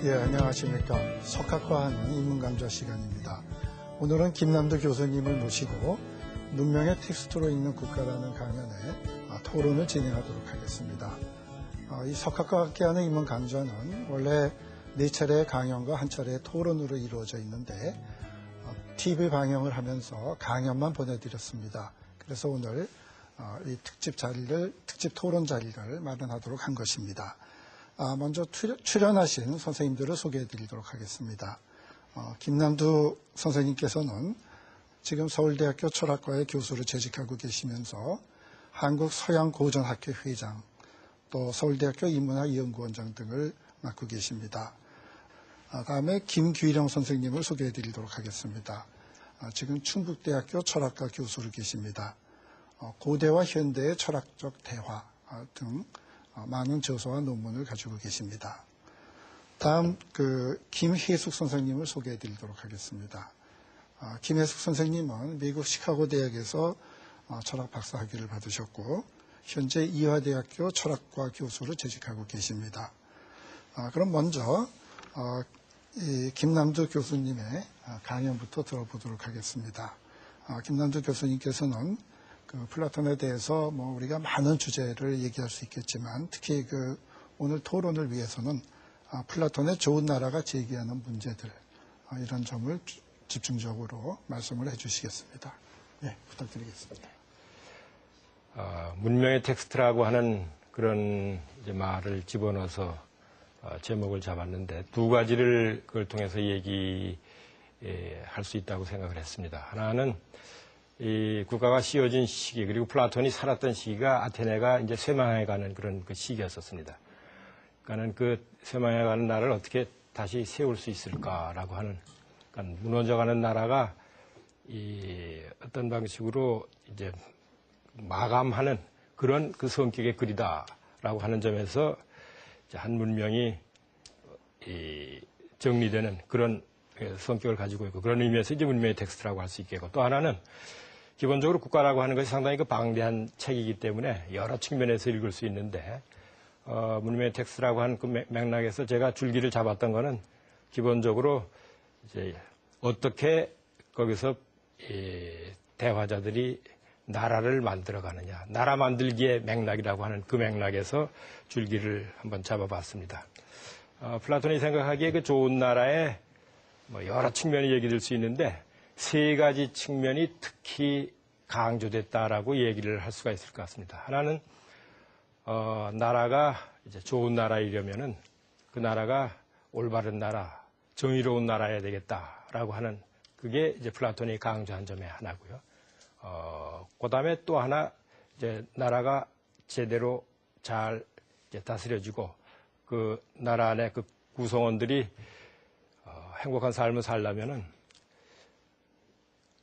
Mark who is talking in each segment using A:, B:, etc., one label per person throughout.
A: 예, 안녕하십니까. 석학과 하는 인문강좌 시간입니다. 오늘은 김남두 교수님을 모시고 문명의 텍스트로 읽는 국가라는 강연에 토론을 진행하도록 하겠습니다. 이 석학과 함께하는 인문강좌는 원래 4차례의 강연과 1차례의 토론으로 이루어져 있는데 TV 방영을 하면서 강연만 보내드렸습니다. 그래서 오늘 이 특집 토론 자리를 마련하도록 한 것입니다. 먼저 출연하신 선생님들을 소개해 드리도록 하겠습니다. 김남두 선생님께서는 지금 서울대학교 철학과의 교수로 재직하고 계시면서 한국서양고전학회 회장, 또 서울대학교 인문학연구원장 등을 맡고 계십니다. 다음에 김규령 선생님을 소개해 드리도록 하겠습니다. 지금 충북대학교 철학과 교수로 계십니다. 고대와 현대의 철학적 대화 등 많은 저서와 논문을 가지고 계십니다. 다음 김혜숙 선생님을 소개해 드리도록 하겠습니다. 김혜숙 선생님은 미국 시카고 대학에서 철학 박사 학위를 받으셨고 현재 이화대학교 철학과 교수로 재직하고 계십니다. 그럼 먼저 김남두 교수님의 강연부터 들어보도록 하겠습니다. 김남두 교수님께서는 플라톤에 대해서 우리가 많은 주제를 얘기할 수 있겠지만 특히 오늘 토론을 위해서는 플라톤의 좋은 나라가 제기하는 문제들 이런 점을 집중적으로 말씀을 해주시겠습니다. 네, 부탁드리겠습니다.
B: 문명의 텍스트라고 하는 그런 말을 집어넣어서 제목을 잡았는데 두 가지를 그걸 통해서 얘기할 수 있다고 생각을 했습니다. 하나는 이 국가가 씌워진 시기, 그리고 플라톤이 살았던 시기가 아테네가 이제 쇠망해 가는 그런 시기였었습니다. 그러니까는 쇠망해 가는 나라를 어떻게 다시 세울 수 있을까라고 하는, 그러니까 무너져가는 나라가 어떤 방식으로 이제 마감하는 그런 성격의 글이다라고 하는 점에서 한 문명이 정리되는 그런 성격을 가지고 있고 그런 의미에서 이제 문명의 텍스트라고 할 수 있겠고, 또 하나는 기본적으로 국가라고 하는 것이 상당히 방대한 책이기 때문에 여러 측면에서 읽을 수 있는데 문명의 텍스트라고 하는 맥락에서 제가 줄기를 잡았던 거는 기본적으로 이제 어떻게 거기서 대화자들이 나라를 만들어가느냐, 나라 만들기의 맥락이라고 하는 그 맥락에서 줄기를 한번 잡아봤습니다. 플라톤이 생각하기에 좋은 나라의 여러 측면이 얘기될 수 있는데 세 가지 측면이 특히 강조됐다라고 얘기를 할 수가 있을 것 같습니다. 하나는 나라가 이제 좋은 나라이려면은 그 나라가 올바른 나라, 정의로운 나라여야 되겠다라고 하는 그게 이제 플라톤이 강조한 점의 하나고요. 그다음에 또 하나 이제 나라가 제대로 잘 이제 다스려지고 그 나라 안에 그 구성원들이 행복한 삶을 살려면은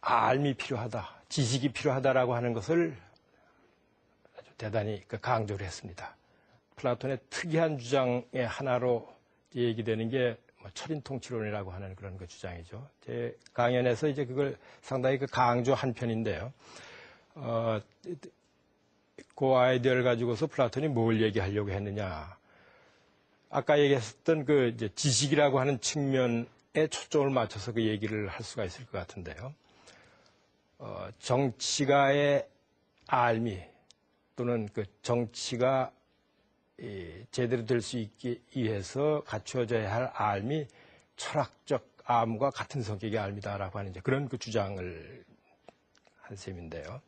B: 알미 필요하다, 지식이 필요하다라고 하는 것을 아주 대단히 강조를 했습니다. 플라톤의 특이한 주장의 하나로 얘기되는 게 철인통치론이라고 하는 그런 주장이죠. 제 강연에서 이제 그걸 상당히 강조한 편인데요. 그 아이디어를 가지고서 플라톤이 뭘 얘기하려고 했느냐. 아까 얘기했었던 이제 지식이라고 하는 측면에 초점을 맞춰서 그 얘기를 할 수가 있을 것 같은데요. 정치가의 알미 또는 정치가 제대로 될 수 있기 위해서 갖춰져야 할 알미, 철학적 암과 같은 성격의 알미다라고 하는 이제 그런 주장을 한 셈인데요.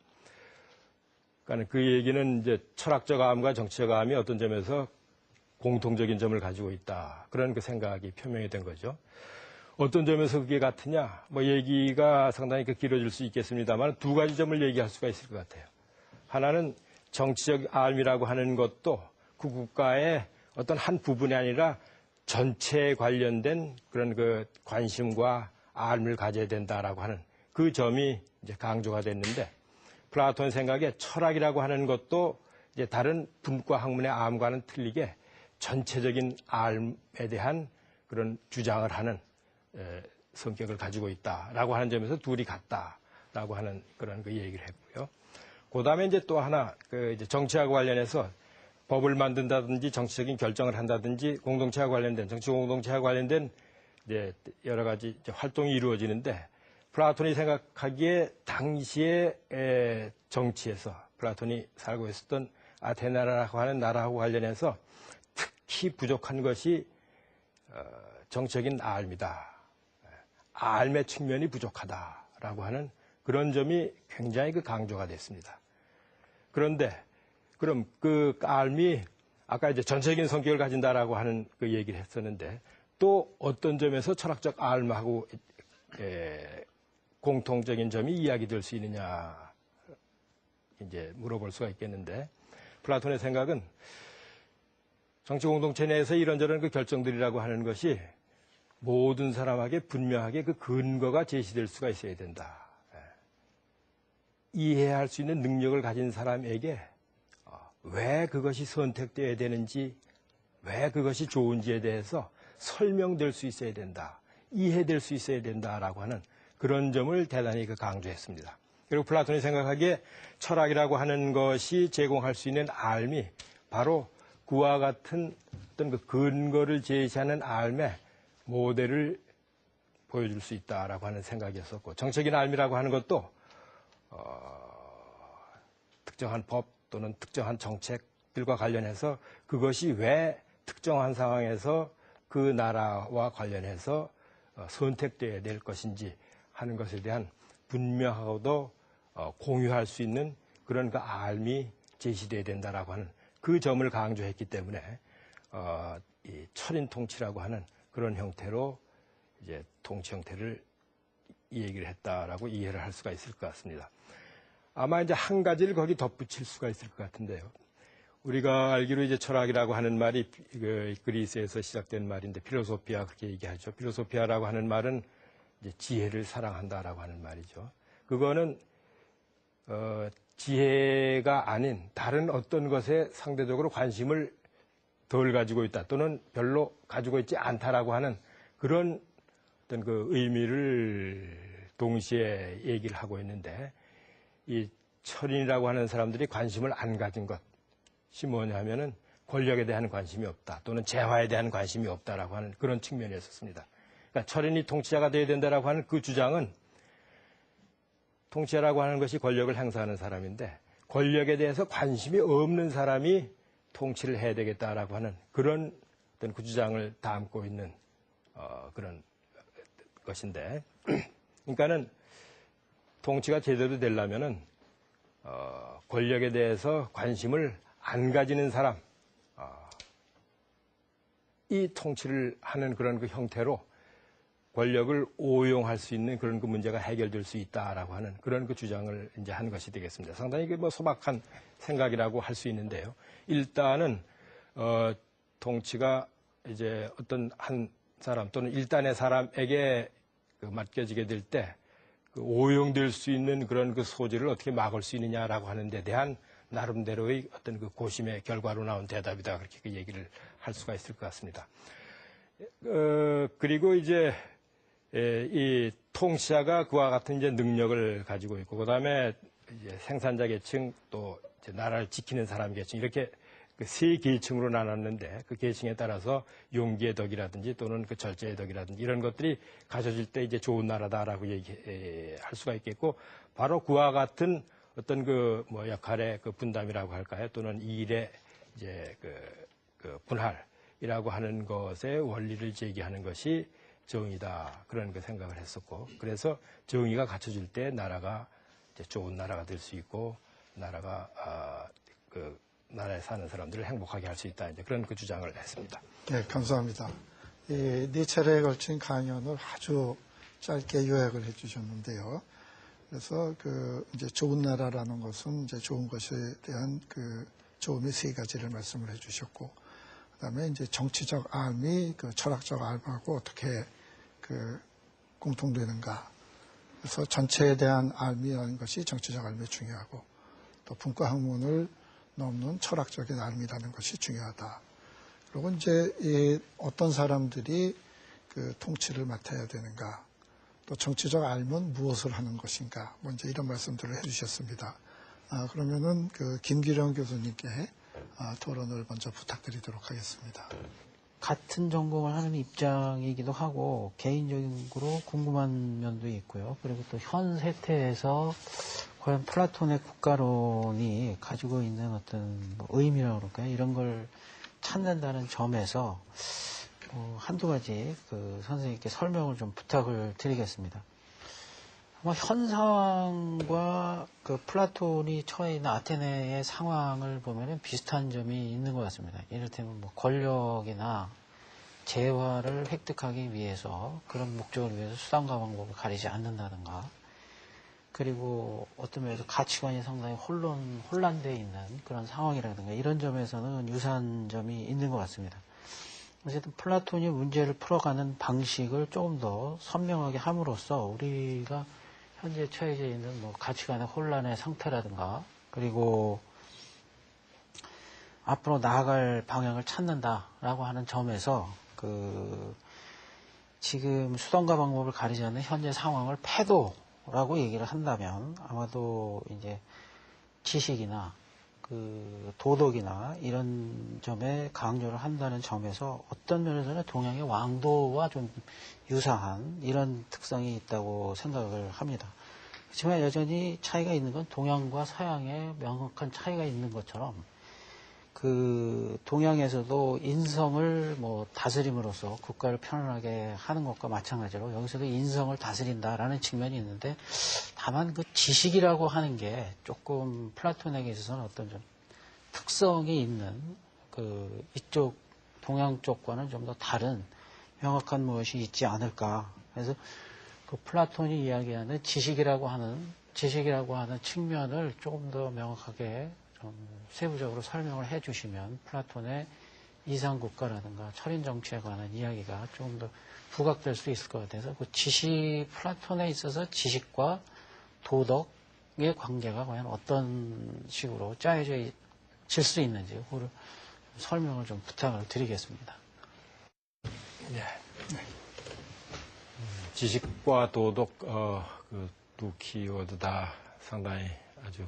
B: 그러니까 그 얘기는 이제 철학적 암과 정치적 암이 어떤 점에서 공통적인 점을 가지고 있다. 그런 생각이 표명이 된 거죠. 어떤 점에서 그게 같으냐? 얘기가 상당히 길어질 수 있겠습니다만 두 가지 점을 얘기할 수가 있을 것 같아요. 하나는 정치적 알미라고 하는 것도 그 국가의 어떤 한 부분이 아니라 전체에 관련된 그런 관심과 알미를 가져야 된다라고 하는 그 점이 이제 강조가 됐는데, 플라톤 생각에 철학이라고 하는 것도 이제 다른 분과 학문의 암과는 틀리게 전체적인 알에 대한 그런 주장을 하는 성격을 가지고 있다라고 하는 점에서 둘이 같다라고 하는 그런 얘기를 했고요. 그 다음에 이제 또 하나, 이제 정치하고 관련해서 법을 만든다든지 정치적인 결정을 한다든지 공동체와 관련된 정치 공동체와 관련된 이제 여러 가지 이제 활동이 이루어지는데 플라톤이 생각하기에 당시의 정치에서 플라톤이 살고 있었던 아테네라고 하는 나라하고 관련해서 특히 부족한 것이 정적인 알미다. 알의 측면이 부족하다라고 하는 그런 점이 굉장히 강조가 됐습니다. 그런데 그럼 그 알미 아까 이제 전체적인 성격을 가진다라고 하는 그 얘기를 했었는데 또 어떤 점에서 철학적 알하고 공통적인 점이 이야기될 수 있느냐 이제 물어볼 수가 있겠는데 플라톤의 생각은 정치 공동체 내에서 이런저런 그 결정들이라고 하는 것이 모든 사람에게 분명하게 그 근거가 제시될 수가 있어야 된다. 이해할 수 있는 능력을 가진 사람에게 왜 그것이 선택되어야 되는지, 왜 그것이 좋은지에 대해서 설명될 수 있어야 된다. 이해될 수 있어야 된다라고 하는 그런 점을 대단히 강조했습니다. 그리고 플라톤이 생각하기에 철학이라고 하는 것이 제공할 수 있는 알미, 바로 그와 같은 어떤 그 근거를 제시하는 알의 모델을 보여줄 수 있다라고 하는 생각이었었고, 정적인 알미라고 하는 것도 특정한 법 또는 특정한 정책들과 관련해서 그것이 왜 특정한 상황에서 그 나라와 관련해서 선택되어야 될 것인지 하는 것에 대한 분명하고도 공유할 수 있는 그런 그 알미 제시되어야 된다라고 하는 그 점을 강조했기 때문에 이 철인 통치라고 하는 그런 형태로 이제 통치 형태를 이 얘기를 했다라고 이해를 할 수가 있을 것 같습니다. 아마 이제 한 가지를 거기 덧붙일 수가 있을 것 같은데요. 우리가 알기로 이제 철학이라고 하는 말이 그리스에서 시작된 말인데 필로소피아 그렇게 얘기하죠. 필로소피아라고 하는 말은 이제 지혜를 사랑한다라고 하는 말이죠. 그거는 지혜가 아닌 다른 어떤 것에 상대적으로 관심을 덜 가지고 있다 또는 별로 가지고 있지 않다라고 하는 그런 어떤 그 의미를 동시에 얘기를 하고 있는데 이 철인이라고 하는 사람들이 관심을 안 가진 것이 뭐냐면은 권력에 대한 관심이 없다 또는 재화에 대한 관심이 없다라고 하는 그런 측면이었습니다. 그러니까 철인이 통치자가 되어야 된다라고 하는 그 주장은 통치자라고 하는 것이 권력을 행사하는 사람인데 권력에 대해서 관심이 없는 사람이 통치를 해야 되겠다라고 하는 그런 어떤 그 주장을 담고 있는 그런 것인데, 그러니까는 통치가 제대로 되려면은 권력에 대해서 관심을 안 가지는 사람, 이 통치를 하는 그런 그 형태로 권력을 오용할 수 있는 그런 그 문제가 해결될 수 있다라고 하는 그런 그 주장을 이제 한 것이 되겠습니다. 상당히 뭐 소박한 생각이라고 할 수 있는데요. 일단은 통치가 이제 어떤 한 사람 또는 일단의 사람에게 맡겨지게 될 때 그 오용될 수 있는 그런 그 소지를 어떻게 막을 수 있느냐라고 하는 데 대한 나름대로의 어떤 그 고심의 결과로 나온 대답이다 그렇게 그 얘기를 할 수가 있을 것 같습니다. 그리고 이제 이 통치자가 그와 같은 이제 능력을 가지고 있고 그다음에 이제 생산자 계층 또 이제 나라를 지키는 사람 계층 이렇게 그 세 계층으로 나눴는데 그 계층에 따라서 용기의 덕이라든지 또는 그 절제의 덕이라든지 이런 것들이 가져질 때 이제 좋은 나라다라고 얘기할 수가 있겠고 바로 그와 같은 어떤 그 뭐 역할의 그 분담이라고 할까요? 또는 일의 이제 그 분할이라고 하는 것의 원리를 제기하는 것이 정의다 그런 그 생각을 했었고 그래서 정의가 갖춰질 때 나라가 이제 좋은 나라가 될 수 있고 나라가 그 나라에 사는 사람들을 행복하게 할 수 있다 이제 그런 그 주장을 했습니다.
A: 네, 감사합니다. 네 차례에 걸친 강연을 아주 짧게 요약을 해주셨는데요. 그래서 그 이제 좋은 나라라는 것은 이제 좋은 것에 대한 그 좋음의 세 가지를 말씀을 해주셨고, 그다음에 이제 정치적 알미, 그 철학적 알하고 어떻게 그 공통되는가. 그래서 전체에 대한 알미라는 것이 정치적 알미 중요하고, 또 분과 학문을 넘는 철학적인 알미라는 것이 중요하다. 그리고 이제 어떤 사람들이 그 통치를 맡아야 되는가, 또 정치적 알면 무엇을 하는 것인가, 뭐 이제 이런 말씀들을 해주셨습니다. 그러면은 그 김기령 교수님께 토론을 먼저 부탁드리도록 하겠습니다.
C: 같은 전공을 하는 입장이기도 하고 개인적으로 궁금한 면도 있고요. 그리고 또 현 세태에서 과연 플라톤의 국가론이 가지고 있는 어떤 뭐 의미라고 그럴까요? 이런 걸 찾는다는 점에서 한두 가지 선생님께 설명을 좀 부탁을 드리겠습니다. 아마 현 상황과 플라톤이 처해 있는 아테네의 상황을 보면 비슷한 점이 있는 것 같습니다. 이를테면 뭐 권력이나 재화를 획득하기 위해서 그런 목적을 위해서 수단과 방법을 가리지 않는다든가, 그리고 어떤 면에서 가치관이 상당히 혼란되어 있는 그런 상황이라든가 이런 점에서는 유사한 점이 있는 것 같습니다. 어쨌든 플라톤이 문제를 풀어가는 방식을 조금 더 선명하게 함으로써 우리가 현재 처해져 있는 뭐 가치관의 혼란의 상태라든가, 그리고 앞으로 나아갈 방향을 찾는다라고 하는 점에서 지금 수단과 방법을 가리지 않는 현재 상황을 패도라고 얘기를 한다면 아마도 이제 지식이나 도덕이나 이런 점에 강조를 한다는 점에서 어떤 면에서는 동양의 왕도와 좀 유사한 이런 특성이 있다고 생각을 합니다. 그렇지만 여전히 차이가 있는 건 동양과 서양의 명확한 차이가 있는 것처럼 동양에서도 인성을 뭐 다스림으로써 국가를 편안하게 하는 것과 마찬가지로 여기서도 인성을 다스린다라는 측면이 있는데, 다만 지식이라고 하는 게 조금 플라톤에게 있어서는 어떤 좀 특성이 있는 이쪽 동양 쪽과는 좀 더 다른 명확한 무엇이 있지 않을까. 그래서 플라톤이 이야기하는 지식이라고 하는 측면을 조금 더 명확하게 좀 세부적으로 설명을 해주시면 플라톤의 이상국가라든가 철인정치에 관한 이야기가 조금 더 부각될 수 있을 것 같아서 플라톤에 있어서 지식과 도덕의 관계가 과연 어떤 식으로 짜여질 수 있는지 그걸 설명을 좀 부탁을 드리겠습니다.
B: 네. 지식과 도덕 두 키워드 다 상당히 아주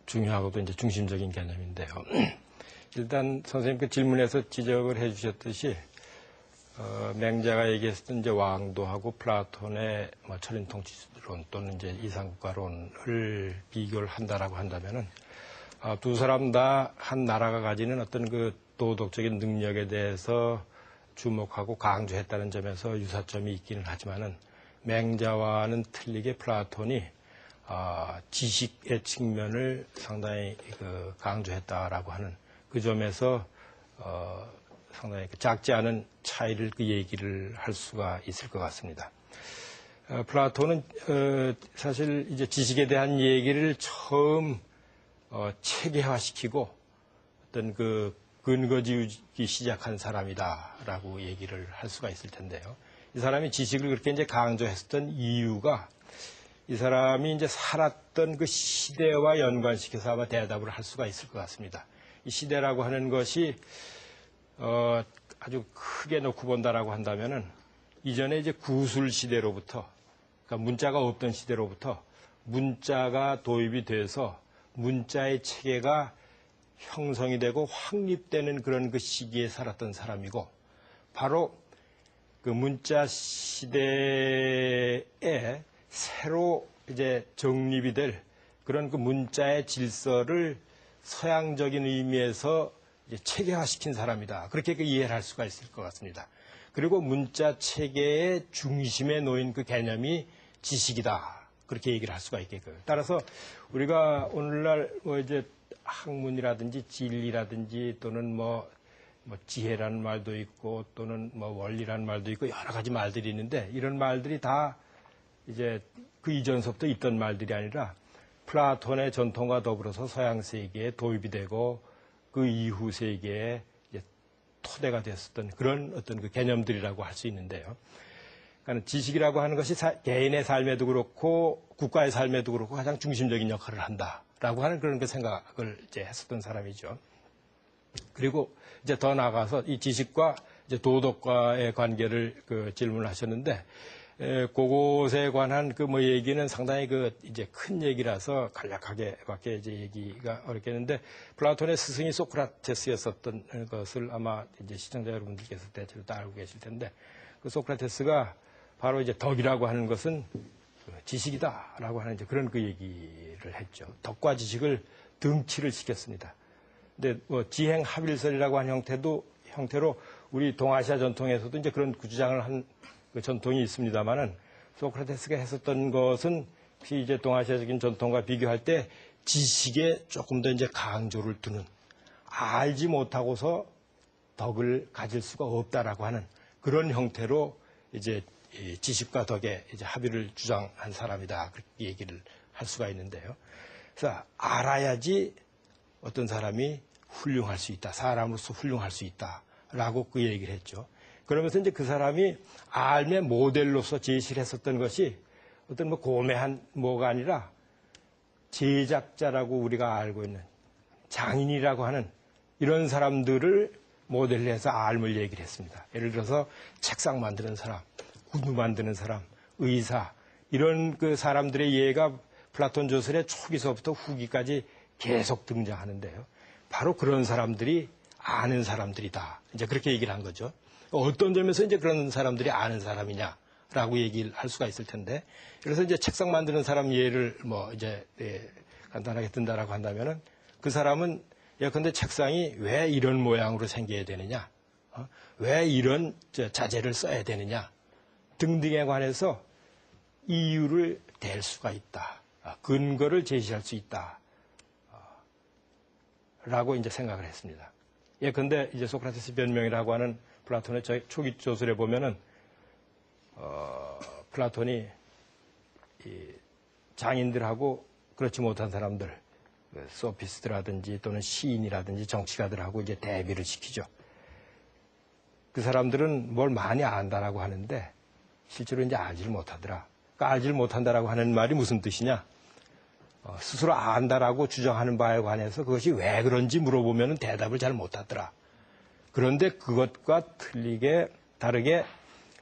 B: 중요하고도 이제 중심적인 개념인데요. 일단 선생님 질문에서 지적을 해주셨듯이 맹자가 얘기했던 이제 왕도하고 플라톤의 철인통치론 또는 이제 이상국가론을 비교를 한다라고 한다면은 두 사람 다 한 나라가 가지는 어떤 도덕적인 능력에 대해서 주목하고 강조했다는 점에서 유사점이 있기는 하지만은 맹자와는 틀리게 플라톤이 지식의 측면을 상당히 강조했다라고 하는 그 점에서 상당히 작지 않은 차이를 얘기를 할 수가 있을 것 같습니다. 플라톤은 사실 이제 지식에 대한 얘기를 처음 체계화시키고 어떤 근거지우기 시작한 사람이다라고 얘기를 할 수가 있을 텐데요. 이 사람이 지식을 그렇게 이제 강조했었던 이유가 이 사람이 이제 살았던 그 시대와 연관시켜서 아마 대답을 할 수가 있을 것 같습니다. 이 시대라고 하는 것이 아주 크게 놓고 본다라고 한다면은 이전에 이제 구술 시대로부터, 그러니까 문자가 없던 시대로부터 문자가 도입이 돼서 문자의 체계가 형성이 되고 확립되는 그런 시기에 살았던 사람이고, 바로 문자 시대에 새로 이제 정립이 될 그런 문자의 질서를 서양적인 의미에서 이제 체계화시킨 사람이다. 그렇게 이해를 할 수가 있을 것 같습니다. 그리고 문자 체계의 중심에 놓인 개념이 지식이다. 그렇게 얘기를 할 수가 있겠고요. 따라서 우리가 오늘날 이제 학문이라든지 진리라든지 또는 지혜라는 말도 있고 또는 원리라는 말도 있고 여러 가지 말들이 있는데, 이런 말들이 다 이제 그 이전서부터 있던 말들이 아니라 플라톤의 전통과 더불어서 서양 세계에 도입이 되고 그 이후 세계에 이제 토대가 됐었던 그런 어떤 개념들이라고 할 수 있는데요. 그러니까 지식이라고 하는 것이 개인의 삶에도 그렇고 국가의 삶에도 그렇고 가장 중심적인 역할을 한다라고 하는 그런 생각을 이제 했었던 사람이죠. 그리고 이제 더 나아가서 이 지식과 이제 도덕과의 관계를 질문을 하셨는데, 그것에 관한 그 뭐 얘기는 상당히 그 이제 큰 얘기라서 간략하게밖에 이제 얘기가 어렵겠는데, 플라톤의 스승이 소크라테스였었던 것을 아마 이제 시청자 여러분들께서 대체로 다 알고 계실 텐데, 그 소크라테스가 바로 이제 덕이라고 하는 것은 지식이다라고 하는 이제 그런 그 얘기를 했죠. 덕과 지식을 등치를 시켰습니다. 근데 뭐 지행합일설이라고 하는 형태로 우리 동아시아 전통에서도 이제 그런 주장을 한 그 전통이 있습니다만은, 소크라테스가 했었던 것은 혹시 이제 동아시아적인 전통과 비교할 때 지식에 조금 더 이제 강조를 두는, 알지 못하고서 덕을 가질 수가 없다라고 하는 그런 형태로 이제 이 지식과 덕의 이제 합의를 주장한 사람이다, 그렇게 얘기를 할 수가 있는데요. 그래서 알아야지 어떤 사람이 훌륭할 수 있다, 사람으로서 훌륭할 수 있다라고 그 얘기를 했죠. 그러면서 이제 그 사람이 알의 모델로서 제시를 했었던 것이 어떤 뭐 고매한 뭐가 아니라 제작자라고 우리가 알고 있는 장인이라고 하는 이런 사람들을 모델로 해서 알을 얘기를 했습니다. 예를 들어서 책상 만드는 사람, 구두 만드는 사람, 의사, 이런 그 사람들의 예가 플라톤 저술의 초기서부터 후기까지 계속 등장하는데요. 바로 그런 사람들이 아는 사람들이다, 이제 그렇게 얘기를 한 거죠. 어떤 점에서 이제 그런 사람들이 아는 사람이냐라고 얘기를 할 수가 있을 텐데, 그래서 이제 책상 만드는 사람 예를 뭐 이제 간단하게 든다라고 한다면은, 그 사람은 예컨대 책상이 왜 이런 모양으로 생겨야 되느냐, 왜 이런 자재를 써야 되느냐 등등에 관해서 이유를 댈 수가 있다, 근거를 제시할 수 있다, 라고 이제 생각을 했습니다. 예컨대 이제 소크라테스 변명이라고 하는 플라톤의 초기 조술에 보면은, 플라톤이 이 장인들하고 그렇지 못한 사람들, 소피스트라든지 또는 시인이라든지 정치가들하고 이제 대비를 시키죠. 그 사람들은 뭘 많이 안다라고 하는데 실제로 이제 알지를 못하더라. 그러니까 알지를 못한다라고 하는 말이 무슨 뜻이냐? 스스로 안다라고 주장하는 바에 관해서 그것이 왜 그런지 물어보면 대답을 잘 못하더라. 그런데 그것과 다르게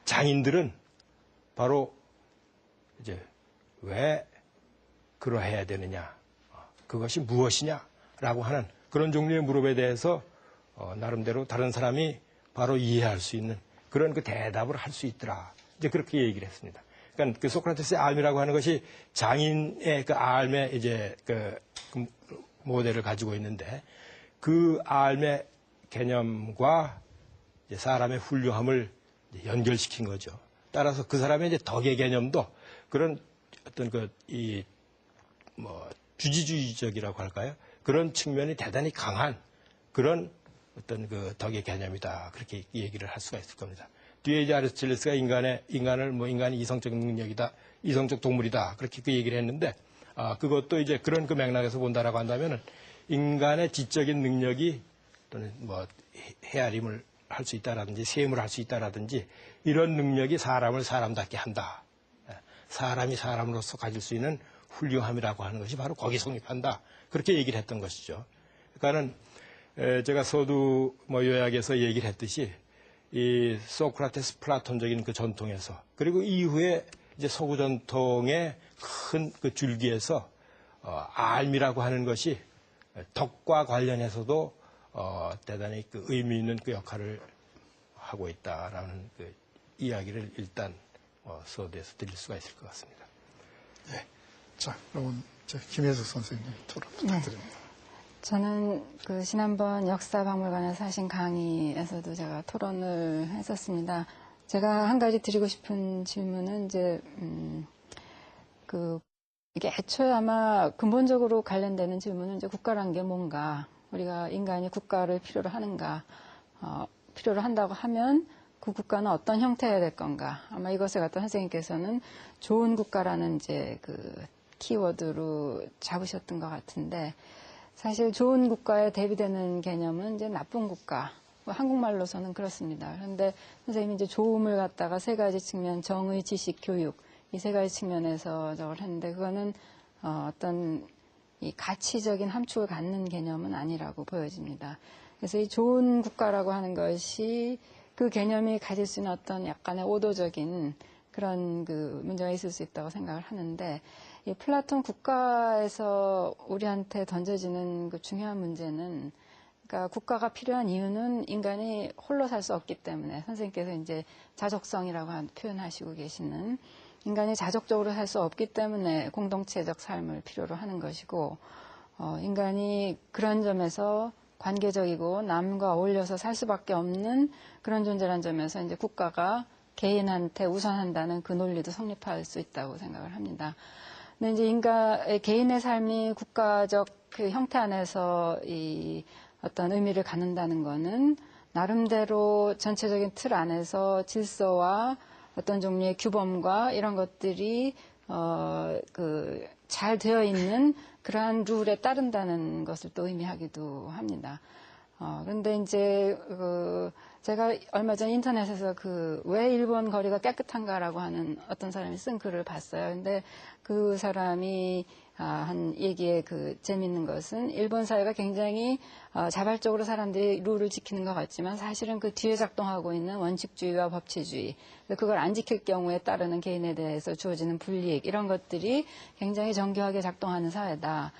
B: 장인들은 바로 이제 왜 그러해야 되느냐, 그것이 무엇이냐라고 하는 그런 종류의 물음에 대해서 나름대로 다른 사람이 바로 이해할 수 있는 그런 그 대답을 할 수 있더라, 이제 그렇게 얘기를 했습니다. 그러니까 그 소크라테스의 알미라고 하는 것이 장인의 그 알의 이제 그 모델을 가지고 있는데, 그 알의 개념과 이제 사람의 훌륭함을 이제 연결시킨 거죠. 따라서 그 사람의 이제 덕의 개념도 그런 어떤 주지주의적이라고 할까요? 그런 측면이 대단히 강한 그런 어떤 그 덕의 개념이다, 그렇게 얘기를 할 수가 있을 겁니다. 뒤에 이제 아리스토텔레스가 인간이 이성적 능력이다, 이성적 동물이다, 그렇게 그 얘기를 했는데, 그것도 이제 그런 그 맥락에서 본다라고 한다면은, 인간의 지적인 능력이 또는 뭐 헤아림을 할 수 있다라든지 세움을 할 수 있다라든지 이런 능력이 사람을 사람답게 한다, 사람이 사람으로서 가질 수 있는 훌륭함이라고 하는 것이 바로 거기 성립한다, 그렇게 얘기를 했던 것이죠. 그러니까는 제가 서두 요약에서 얘기를 했듯이 이 소크라테스 플라톤적인 그 전통에서, 그리고 이후에 이제 서구 전통의 큰 그 줄기에서 알미라고 하는 것이 덕과 관련해서도 대단히 그 의미 있는 그 역할을 하고 있다라는 그 이야기를 일단 서두에서 드릴 수가 있을 것 같습니다.
A: 네. 자, 그럼 김혜숙 선생님 토론 부탁드립니다.
D: 저는 그 지난번 역사박물관에서 하신 강의에서도 제가 토론을 했었습니다. 제가 한 가지 드리고 싶은 질문은 이제 이게 애초에 아마 근본적으로 관련되는 질문은 이제 국가란 게 뭔가, 우리가 인간이 국가를 필요로 하는가, 필요로 한다고 하면 그 국가는 어떤 형태여야 될 건가. 아마 이것을 갖다 선생님께서는 좋은 국가라는 이제 그 키워드로 잡으셨던 것 같은데, 사실 좋은 국가에 대비되는 개념은 이제 나쁜 국가, 한국말로서는 그렇습니다. 그런데 선생님이 이제 좋음을 갖다가 세 가지 측면, 정의, 지식, 교육, 이 세 가지 측면에서 저걸 했는데, 그거는 어떤 이 가치적인 함축을 갖는 개념은 아니라고 보여집니다. 그래서 이 좋은 국가라고 하는 것이 그 개념이 가질 수 있는 어떤 약간의 오도적인 그런 그 문제가 있을 수 있다고 생각을 하는데, 이 플라톤 국가에서 우리한테 던져지는 그 중요한 문제는, 그러니까 국가가 필요한 이유는 인간이 홀로 살 수 없기 때문에, 선생님께서 이제 자족성이라고 표현하시고 계시는, 인간이 자족적으로 살 수 없기 때문에 공동체적 삶을 필요로 하는 것이고, 인간이 그런 점에서 관계적이고 남과 어울려서 살 수밖에 없는 그런 존재라는 점에서 이제 국가가 개인한테 우선한다는 그 논리도 성립할 수 있다고 생각을 합니다. 근데 이제 개인의 삶이 국가적 그 형태 안에서 이 어떤 의미를 갖는다는 거는 나름대로 전체적인 틀 안에서 질서와 어떤 종류의 규범과 이런 것들이 잘 되어 있는 그러한 룰에 따른다는 것을 또 의미하기도 합니다. 그런데 이제 제가 얼마 전 인터넷에서 왜 일본 거리가 깨끗한가라고 하는 어떤 사람이 쓴 글을 봤어요. 근데 그 사람이 한 얘기의 재밌는 것은 일본 사회가 굉장히 자발적으로 사람들이 룰을 지키는 것 같지만 사실은 그 뒤에 작동하고 있는 원칙주의와 법치주의, 그걸 안 지킬 경우에 따르는 개인에 대해서 주어지는 불이익, 이런 것들이 굉장히 정교하게 작동하는 사회다.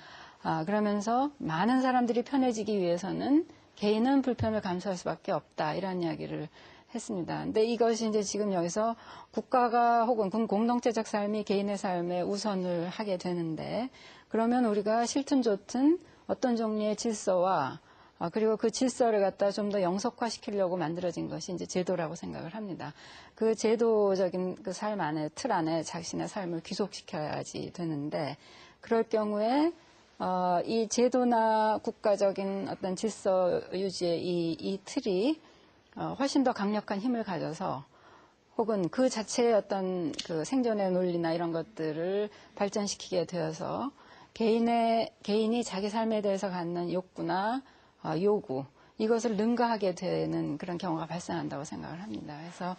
D: 그러면서 많은 사람들이 편해지기 위해서는 개인은 불편을 감수할 수밖에 없다, 이런 이야기를 했습니다. 근데 이것이 이제 지금 여기서 국가가 혹은 공동체적 삶이 개인의 삶에 우선을 하게 되는데, 그러면 우리가 싫든 좋든 어떤 종류의 질서와 그리고 그 질서를 갖다 좀 더 영속화시키려고 만들어진 것이 이제 제도라고 생각을 합니다. 그 제도적인 그 삶 안에, 틀 안에 자신의 삶을 귀속시켜야지 되는데, 그럴 경우에 이 제도나 국가적인 어떤 질서 유지의 이 틀이 훨씬 더 강력한 힘을 가져서 혹은 그 자체의 어떤 그 생존의 논리나 이런 것들을 발전시키게 되어서 개인이 자기 삶에 대해서 갖는 욕구나 요구, 이것을 능가하게 되는 그런 경우가 발생한다고 생각을 합니다. 그래서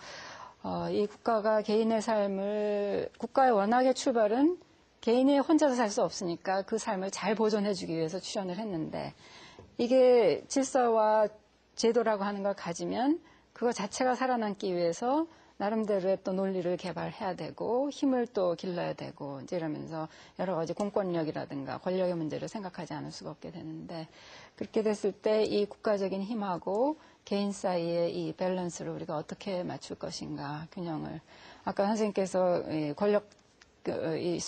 D: 이 국가가 개인의 삶을, 국가의 원학의 출발은 개인이 혼자서 살 수 없으니까 그 삶을 잘 보존해주기 위해서 출현을 했는데, 이게 질서와 제도라고 하는 걸 가지면 그거 자체가 살아남기 위해서 나름대로의 또 논리를 개발해야 되고 힘을 또 길러야 되고 이제 이러면서 여러 가지 공권력이라든가 권력의 문제를 생각하지 않을 수가 없게 되는데, 그렇게 됐을 때 이 국가적인 힘하고 개인 사이의 이 밸런스를 우리가 어떻게 맞출 것인가, 균형을. 아까 선생님께서 이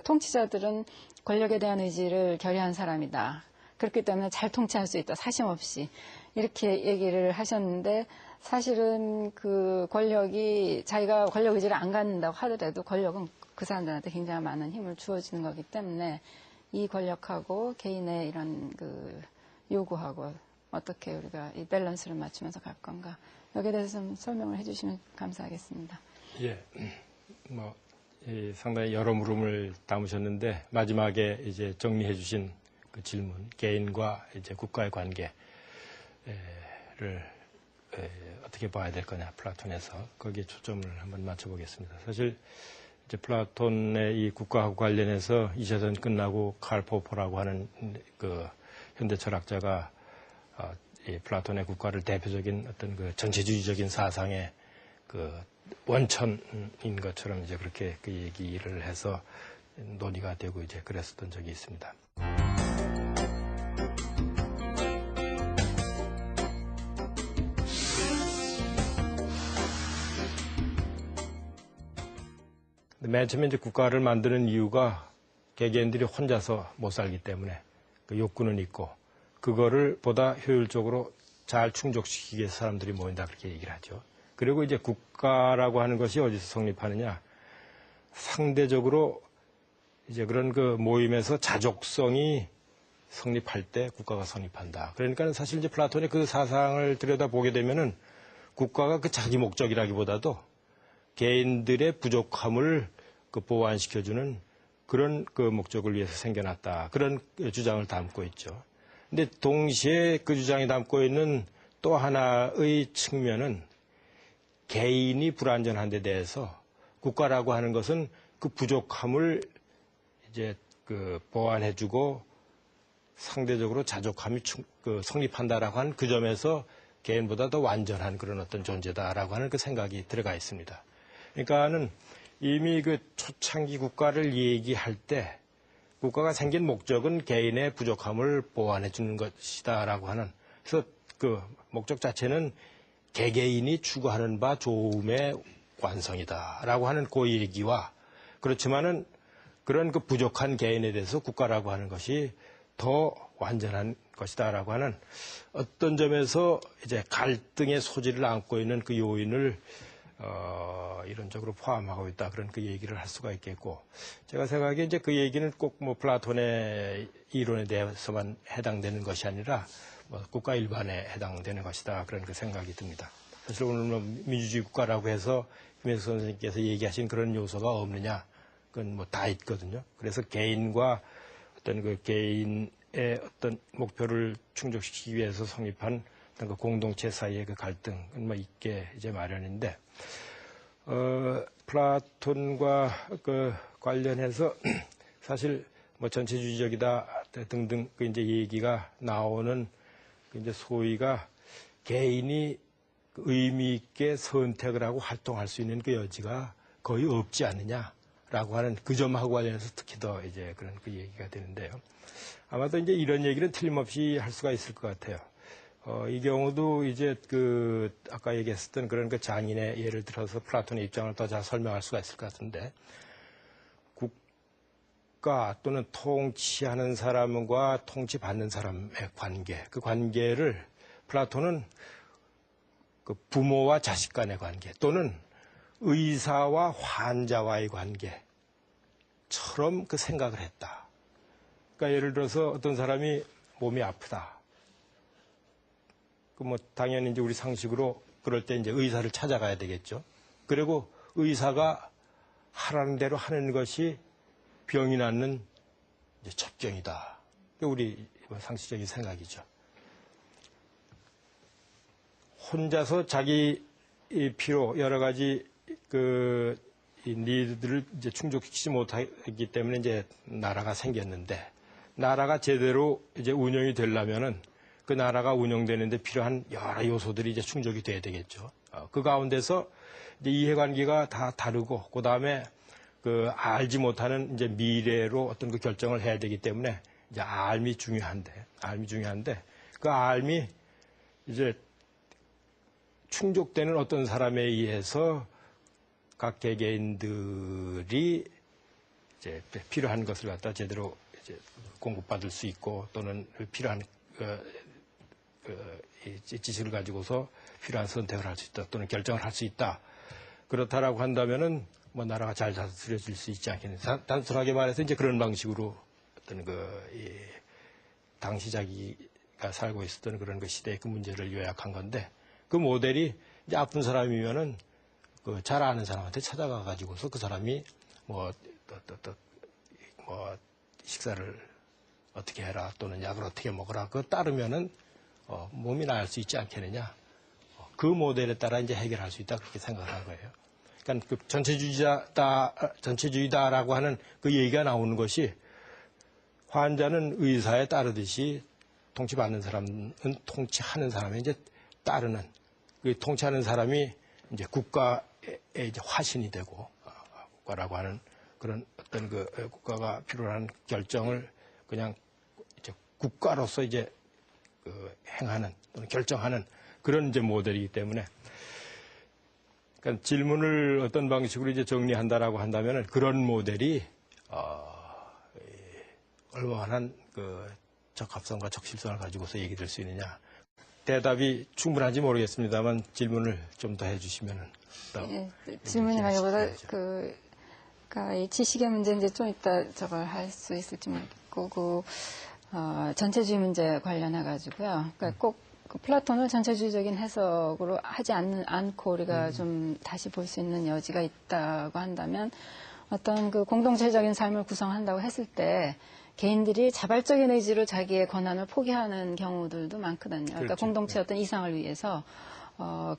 D: 통치자들은 권력에 대한 의지를 결여한 사람이다. 그렇기 때문에 잘 통치할 수 있다. 사심 없이. 이렇게 얘기를 하셨는데, 사실은 그 권력이 자기가 권력 의지를 안 갖는다고 하더라도 권력은 그 사람들한테 굉장히 많은 힘을 주어지는 거기 때문에 이 권력하고 개인의 이런 그 요구하고 어떻게 우리가 이 밸런스를 맞추면서 갈 건가. 여기에 대해서 좀 설명을 해주시면 감사하겠습니다.
B: 예, 상당히 여러 물음을 담으셨는데 마지막에 이제 정리해 주신 그 질문, 개인과 이제 국가의 관계를 어떻게 봐야 될 거냐, 플라톤에서 거기에 초점을 한번 맞춰보겠습니다. 사실 이제 플라톤의 이 국가하고 관련해서 2차전 끝나고 칼 포퍼라고 하는 그 현대 철학자가 이 플라톤의 국가를 대표적인 어떤 그 전체주의적인 사상의 그 원천인 것처럼 이제 그렇게 그 얘기를 해서 논의가 되고 이제 그랬었던 적이 있습니다. 맨 처음에 이제 국가를 만드는 이유가 개개인들이 혼자서 못 살기 때문에 그 욕구는 있고 그거를 보다 효율적으로 잘 충족시키기 위해서 사람들이 모인다, 그렇게 얘기를 하죠. 그리고 이제 국가라고 하는 것이 어디서 성립하느냐, 상대적으로 이제 그런 그 모임에서 자족성이 성립할 때 국가가 성립한다. 그러니까 사실 이제 플라톤의 그 사상을 들여다보게 되면은 국가가 그 자기 목적이라기보다도 개인들의 부족함을 그 보완시켜주는 그런 그 목적을 위해서 생겨났다, 그런 주장을 담고 있죠. 근데 동시에 그 주장이 담고 있는 또 하나의 측면은 개인이 불완전한 데 대해서 국가라고 하는 것은 그 부족함을 이제 그 보완해주고 상대적으로 자족함이 성립한다라고 하는 그 점에서 개인보다 더 완전한 그런 어떤 존재다라고 하는 그 생각이 들어가 있습니다. 그러니까는 이미 그 초창기 국가를 얘기할 때 국가가 생긴 목적은 개인의 부족함을 보완해 주는 것이다라고 하는, 그래서 그 목적 자체는 개개인이 추구하는 바 좋음의 완성이다라고 하는 그 얘기와, 그렇지만은 그런 그 부족한 개인에 대해서 국가라고 하는 것이 더 완전한 것이다라고 하는 어떤 점에서 이제 갈등의 소지를 안고 있는 그 요인을 이론적으로 포함하고 있다, 그런 그 얘기를 할 수가 있겠고, 제가 생각하기에 이제 그 얘기는 꼭 뭐 플라톤의 이론에 대해서만 해당되는 것이 아니라 뭐 국가 일반에 해당되는 것이다, 그런 그 생각이 듭니다. 사실 오늘 뭐 민주주의 국가라고 해서 김혜수 선생님께서 얘기하신 그런 요소가 없느냐, 그건 뭐 다 있거든요. 그래서 개인과 어떤 그 개인의 어떤 목표를 충족시키기 위해서 성립한 어떤 그 공동체 사이의 그 갈등은 뭐 있게 이제 마련인데, 플라톤과 그 관련해서 사실 뭐 전체주의적이다 등등 그 이제 얘기가 나오는 그 이제 소위가 개인이 의미 있게 선택을 하고 활동할 수 있는 그 여지가 거의 없지 않느냐라고 하는 그 점하고 관련해서 특히 더 이제 그런 그 얘기가 되는데요. 아마도 이제 이런 얘기는 틀림없이 할 수가 있을 것 같아요. 이 경우도 이제 그 아까 얘기했었던 그런 그 장인의 예를 들어서 플라톤의 입장을 더 잘 설명할 수가 있을 것 같은데, 국가 또는 통치하는 사람과 통치받는 사람의 관계, 그 관계를 플라톤은 그 부모와 자식 간의 관계 또는 의사와 환자와의 관계처럼 그 생각을 했다. 그러니까 예를 들어서 어떤 사람이 몸이 아프다. 그 뭐 당연히 이제 우리 상식으로 그럴 때 이제 의사를 찾아가야 되겠죠. 그리고 의사가 하라는 대로 하는 것이 병이 낫는 이제 첩경이다. 우리 상식적인 생각이죠. 혼자서 자기 필요 여러 가지 그 니드들을 이제 충족시키지 못하기 때문에 이제 나라가 생겼는데, 나라가 제대로 이제 운영이 되려면은 그 나라가 운영되는데 필요한 여러 요소들이 이제 충족이 돼야 되겠죠. 그 가운데서 이제 이해관계가 다 다르고, 그 다음에 그 알지 못하는 이제 미래로 어떤 그 결정을 해야 되기 때문에 이제 알미 중요한데 그 알미 이제 충족되는 어떤 사람에 의해서 각 개개인들이 이제 필요한 것을 갖다 제대로 이제 공급받을 수 있고, 또는 필요한 지식을 가지고서 필요한 선택을 할 수 있다, 또는 결정을 할 수 있다. 그렇다라고 한다면은 뭐 나라가 잘 다스려질 수 있지 않겠느냐. 단순하게 말해서 이제 그런 방식으로 어떤 당시 자기가 살고 있었던 그런 그 시대의 그 문제를 요약한 건데, 그 모델이 이제 아픈 사람이면은 그 잘 아는 사람한테 찾아가 가지고서 그 사람이 뭐 식사를 어떻게 해라, 또는 약을 어떻게 먹어라, 그거 따르면은 몸이 나을 수 있지 않겠느냐. 그 모델에 따라 이제 해결할 수 있다, 그렇게 생각한 거예요. 그러니까 그 전체주의다라고 하는 그 얘기가 나오는 것이, 환자는 의사에 따르듯이 통치받는 사람은 통치하는 사람에 이제 따르는, 그 통치하는 사람이 이제 국가의 이제 화신이 되고, 국가라고 하는 그런 어떤 그 국가가 필요한 결정을 그냥 이제 국가로서 이제 그 행하는 또는 결정하는 그런 이제 모델이기 때문에, 그러니까 질문을 어떤 방식으로 이제 정리한다라고 한다면은 그런 모델이 얼마나 그 적합성과 적실성을 가지고서 얘기될 수 있느냐. 대답이 충분한지 모르겠습니다만 질문을 좀 더 해주시면은.
D: 질문이라기보다 그러니까 이 지식의 문제 이제 좀 이따 저걸 할 수 있을지 모르겠고, 전체주의 문제 관련해 가지고요. 그러니까 꼭 그 플라톤을 전체주의적인 해석으로 하지 않고 우리가 좀 다시 볼 수 있는 여지가 있다고 한다면, 어떤 그 공동체적인 삶을 구성한다고 했을 때 개인들이 자발적인 의지로 자기의 권한을 포기하는 경우들도 많거든요. 그러니까
B: 그렇죠.
D: 공동체 어떤 이상을 위해서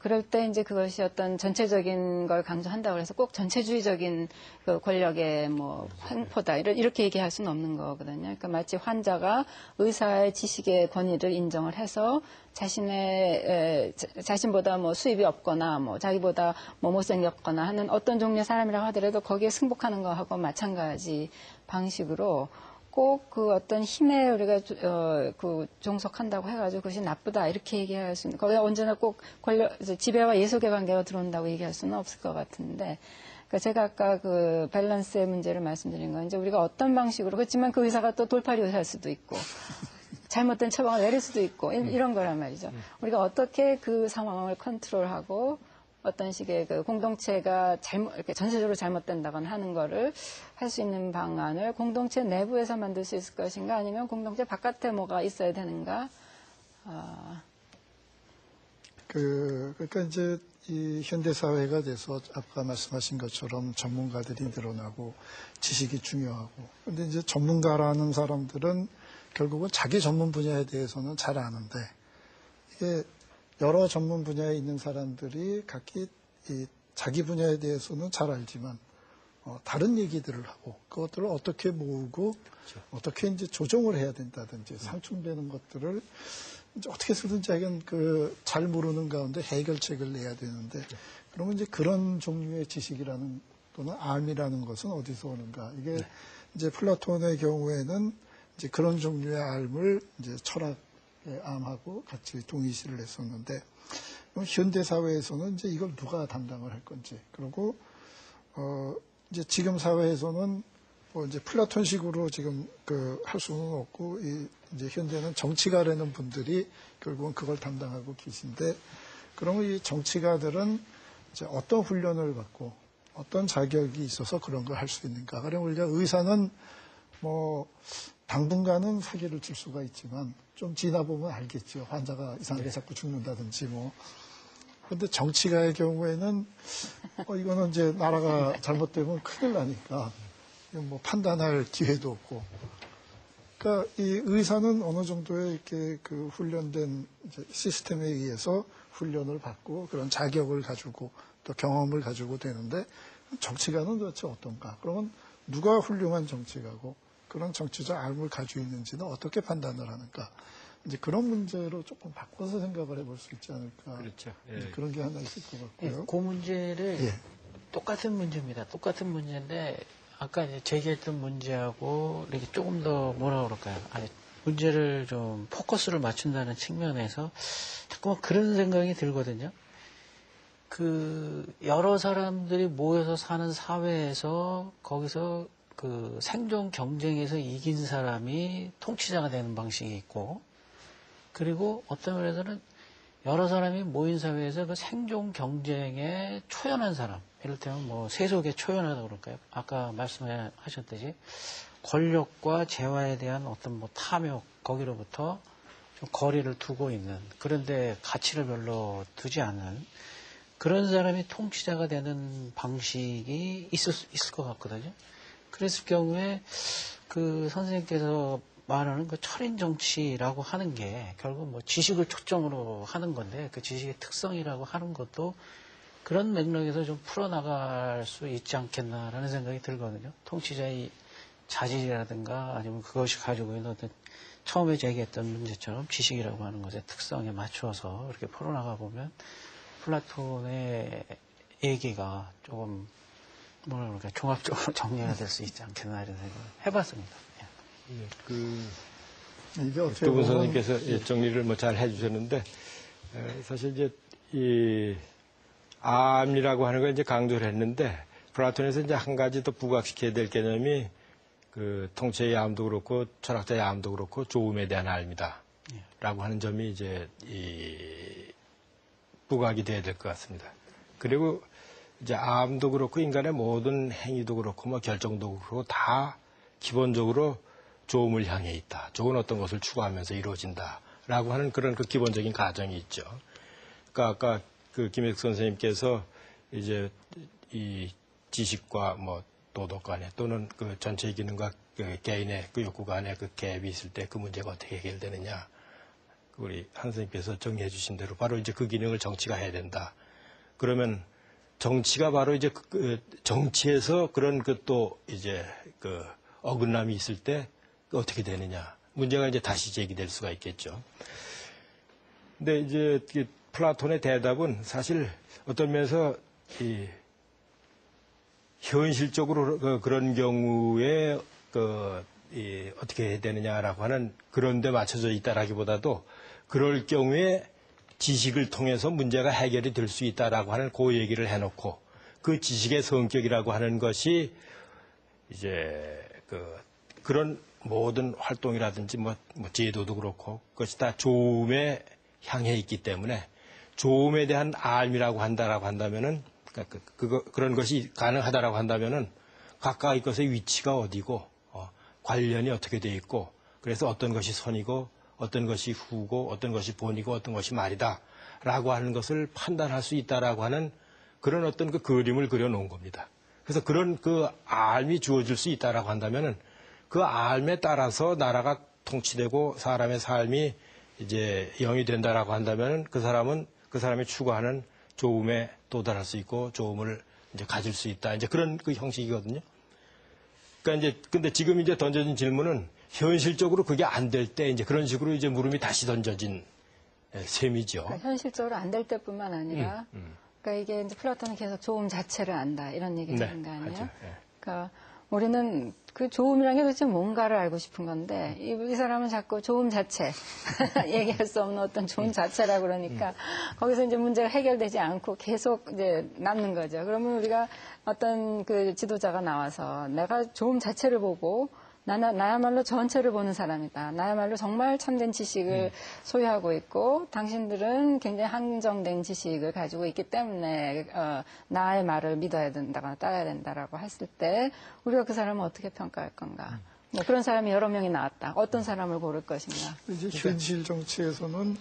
D: 그럴 때 이제 그것이 어떤 전체적인 걸 강조한다고 해서 꼭 전체주의적인 그 권력의 뭐 횡포다 이렇게 얘기할 수는 없는 거거든요. 그러니까 마치 환자가 의사의 지식의 권위를 인정을 해서 자신보다 뭐 수입이 없거나 뭐 자기보다 뭐 못생겼거나 하는 어떤 종류의 사람이라고 하더라도 거기에 승복하는 거하고 마찬가지 방식으로 꼭 그 어떤 힘에 우리가 그 종속한다고 해가지고 그것이 나쁘다 이렇게 얘기할 수는 거기가 언제나 꼭 지배와 예속의 관계가 들어온다고 얘기할 수는 없을 것 같은데 그러니까 제가 아까 그 밸런스의 문제를 말씀드린 건 이제 우리가 어떤 방식으로 그렇지만 그 의사가 또 돌팔이 의사일 수도 있고 잘못된 처방을 내릴 수도 있고 이런 거란 말이죠. 우리가 어떻게 그 상황을 컨트롤하고 어떤 식의 그 공동체가 이렇게 전체적으로 잘못된다거나 하는 거를 할 수 있는 방안을 공동체 내부에서 만들 수 있을 것인가 아니면 공동체 바깥에 뭐가 있어야 되는가.
A: 그러니까 이제 이 현대사회가 돼서 아까 말씀하신 것처럼 전문가들이 늘어나고 지식이 중요하고 근데 이제 전문가라는 사람들은 결국은 자기 전문 분야에 대해서는 잘 아는데 이게 여러 전문 분야에 있는 사람들이 각기 자기 분야에 대해서는 잘 알지만 다른 얘기들을 하고 그것들을 어떻게 모으고 그렇죠. 어떻게 이제 조정을 해야 된다든지 상충되는 것들을 이제 어떻게 해서든지 하여간 잘 모르는 가운데 해결책을 내야 되는데 그러면 이제 그런 종류의 지식이라는 또는 암이라는 것은 어디서 오는가 이게 이제 플라톤의 경우에는 이제 그런 종류의 암을 이제 철학 암하고 같이 동의시를 했었는데 현대 사회에서는 이제 이걸 누가 담당을 할 건지 그리고 이제 지금 사회에서는 뭐 이제 플라톤식으로 지금 할 수는 없고 이제 현대는 정치가라는 분들이 결국은 그걸 담당하고 계신데 그러면 이 정치가들은 이제 어떤 훈련을 받고 어떤 자격이 있어서 그런 걸 할 수 있는가? 그럼 우리가 의사는 뭐 당분간은 사기를 칠 수가 있지만 좀 지나 보면 알겠죠. 환자가 이상하게 자꾸 죽는다든지 뭐. 근데 정치가의 경우에는 이거는 이제 나라가 잘못되면 큰일 나니까 뭐 판단할 기회도 없고. 그러니까 이 의사는 어느 정도의 이렇게 그 훈련된 이제 시스템에 의해서 훈련을 받고 그런 자격을 가지고 또 경험을 가지고 되는데 정치가는 도대체 어떤가? 그러면 누가 훌륭한 정치가고 그런 정치적 암을 가지고 있는지는 어떻게 판단을 하는가? 이제 그런 문제로 조금 바꿔서 생각을 해볼 수 있지 않을까.
B: 그렇죠.
A: 예. 그런 게 하나 있을 것 같고요.
C: 예, 그 문제를 똑같은 문제입니다. 똑같은 문제인데 아까 이제 제기했던 문제하고 이렇게 조금 더 뭐라 그럴까요? 문제를 좀 포커스를 맞춘다는 측면에서 자꾸만 그런 생각이 들거든요. 여러 사람들이 모여서 사는 사회에서 거기서 그 생존 경쟁에서 이긴 사람이 통치자가 되는 방식이 있고, 그리고 어떤 면에서는 여러 사람이 모인 사회에서 그 생존 경쟁에 초연한 사람, 이를테면 뭐 세속에 초연하다고 그럴까요? 아까 말씀하셨듯이 권력과 재화에 대한 어떤 뭐 탐욕, 거기로부터 좀 거리를 두고 있는, 그런데 가치를 별로 두지 않는 그런 사람이 통치자가 되는 방식이 있을 것 같거든요. 그랬을 경우에 그 선생님께서 말하는 그 철인 정치라고 하는 게 결국 뭐 지식을 초점으로 하는 건데 그 지식의 특성이라고 하는 것도 그런 맥락에서 좀 풀어나갈 수 있지 않겠나라는 생각이 들거든요. 통치자의 자질이라든가 아니면 그것이 가지고 있는 어떤 처음에 제기했던 문제처럼 지식이라고 하는 것의 특성에 맞춰서 이렇게 풀어나가 보면 플라톤의 얘기가 조금 뭐라 그럴까 종합적으로 정리가 될 수 있지 않겠나 이런 생각을 해봤습니다.
A: 이게 어떻게
B: 두분
A: 보면
B: 선생님께서 정리를 뭐 잘 해주셨는데 사실 이제 이 암이라고 하는 걸 이제 강조를 했는데 플라톤에서 이제 한 가지 더 부각시켜야 될 개념이 그 통치의 암도 그렇고 철학자의 암도 그렇고 조음에 대한 암이다. 라고 하는 점이 이제 부각이 돼야 될 것 같습니다. 그리고 이제 암도 그렇고 인간의 모든 행위도 그렇고 뭐 결정도 그렇고 다 기본적으로 조음을 향해 있다. 좋은 어떤 것을 추구하면서 이루어진다라고 하는 그런 그 기본적인 가정이 있죠. 그러니까 아까 그 김익 선생님께서 이제 이 지식과 뭐 도덕 간에 또는 그 전체의 기능과 그 개인의 그 욕구 간에 그 갭이 있을 때 그 문제가 어떻게 해결되느냐. 우리 한 선생님께서 정리해 주신 대로 바로 이제 그 기능을 정치가 해야 된다. 그러면 정치가 바로 이제 정치에서 그런 또 이제 어긋남이 있을 때 어떻게 되느냐. 문제가 이제 다시 제기될 수가 있겠죠. 근데 이제 플라톤의 대답은 사실 어떤 면에서 현실적으로 그런 경우에 어떻게 해야 되느냐라고 하는 그런 데 맞춰져 있다라기보다도 그럴 경우에 지식을 통해서 문제가 해결이 될 수 있다라고 하는 그 얘기를 해놓고 그 지식의 성격이라고 하는 것이 이제 그런 모든 활동이라든지 뭐 제도도 그렇고 그것이 다 조음에 향해 있기 때문에 조음에 대한 알미라고 한다면은 그런 것이 가능하다라고 한다면은 각각의 것의 위치가 어디고 관련이 어떻게 돼 있고 그래서 어떤 것이 선이고 어떤 것이 후고 어떤 것이 본이고 어떤 것이 말이다라고 하는 것을 판단할 수 있다라고 하는 그런 어떤 그 그림을 그려놓은 겁니다. 그래서 그런 그 알미 주어질 수 있다라고 한다면은 그 알에 따라서 나라가 통치되고 사람의 삶이 이제 영이 된다라고 한다면은 그 사람이 추구하는 조음에 도달할 수 있고 조음을 이제 가질 수 있다. 이제 그런 그 형식이거든요. 그러니까 이제 근데 지금 이제 던져진 질문은 현실적으로 그게 안 될 때 이제 그런 식으로 이제 물음이 다시 던져진 셈이죠.
D: 그러니까 현실적으로 안 될 때뿐만 아니라 그러니까 이게 이제 플라톤은 계속 조음 자체를 안다 이런 얘기를
B: 네,
D: 하는 거 아니에요?
B: 하죠. 네.
D: 그러니까 우리는 그 조음이라는 게 도대체 뭔가를 알고 싶은 건데 이 사람은 자꾸 조음 자체 얘기할 수 없는 어떤 조음 자체라고 그러니까 거기서 이제 문제가 해결되지 않고 계속 이제 남는 거죠. 그러면 우리가 어떤 그 지도자가 나와서 내가 조음 자체를 보고 나야말로 전체를 보는 사람이다. 나야말로 정말 참된 지식을 소유하고 있고 당신들은 굉장히 한정된 지식을 가지고 있기 때문에 나의 말을 믿어야 된다거나 따라야 된다라고 했을 때 우리가 그 사람을 어떻게 평가할 건가. 그런 사람이 여러 명이 나왔다. 어떤 사람을 고를 것인가.
A: 이제 현실 정치에서는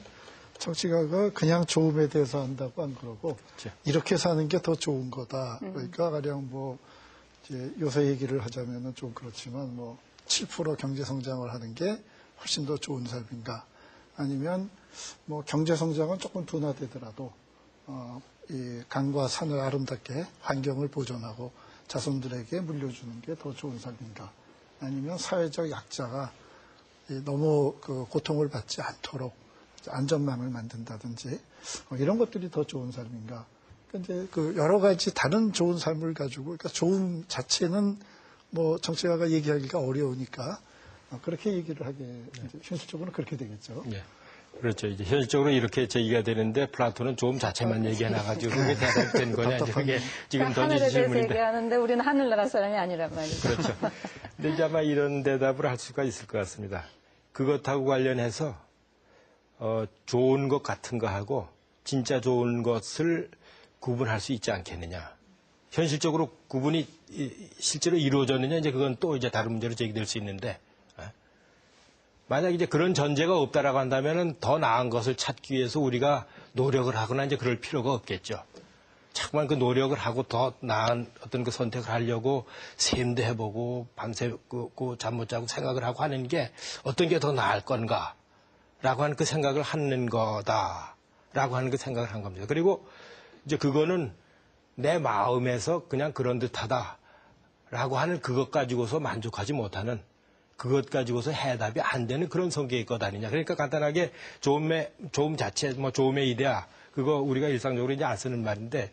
A: 정치가가 그냥 조음에 대해서 한다고 안 그러고
B: 그렇죠.
A: 이렇게 사는 게 더 좋은 거다. 그러니까 가령 뭐 이제 요새 얘기를 하자면은 좀 그렇지만 뭐 7% 경제 성장을 하는 게 훨씬 더 좋은 삶인가? 아니면 뭐 경제 성장은 조금 둔화되더라도 이 강과 산을 아름답게 환경을 보존하고 자손들에게 물려주는 게 더 좋은 삶인가? 아니면 사회적 약자가 너무 그 고통을 받지 않도록 안전망을 만든다든지 이런 것들이 더 좋은 삶인가? 그러니까 이제 그 여러 가지 다른 좋은 삶을 가지고 그러니까 좋은 자체는 뭐 정치가가 얘기하기가 어려우니까 그렇게 얘기를 하게 이제 현실적으로는 그렇게 되겠죠.
B: 예. 그렇죠. 이제 현실적으로 이렇게 제기가 되는데 플라톤은 조음 자체만 얘기해놔가지고 그게 대답된 거냐. 이제 그게 지금 던진
D: 하늘에 대해서
B: 질문인데.
D: 얘기하는데 우리는 하늘나라 사람이 아니란 말이죠.
B: 그렇죠. 근데 이제 아마 이런 대답을 할 수가 있을 것 같습니다. 그것하고 관련해서 좋은 것 같은 거하고 진짜 좋은 것을 구분할 수 있지 않겠느냐. 현실적으로 구분이 실제로 이루어졌느냐, 이제 그건 또 이제 다른 문제로 제기될 수 있는데, 만약 이제 그런 전제가 없다라고 한다면은 더 나은 것을 찾기 위해서 우리가 노력을 하거나 이제 그럴 필요가 없겠죠. 자꾸만 그 노력을 하고 더 나은 어떤 그 선택을 하려고 셈도 해보고 밤새 잠 못 자고 생각을 하고 하는 게 어떤 게 더 나을 건가라고 하는 그 생각을 하는 거다라고 하는 그 생각을 한 겁니다. 그리고 이제 그거는 내 마음에서 그냥 그런 듯하다라고 하는 그것 가지고서 만족하지 못하는 그것 가지고서 해답이 안 되는 그런 성격일 것 아니냐. 그러니까 간단하게 조음 자체, 뭐 조음의 이데아 그거 우리가 일상적으로 이제 안 쓰는 말인데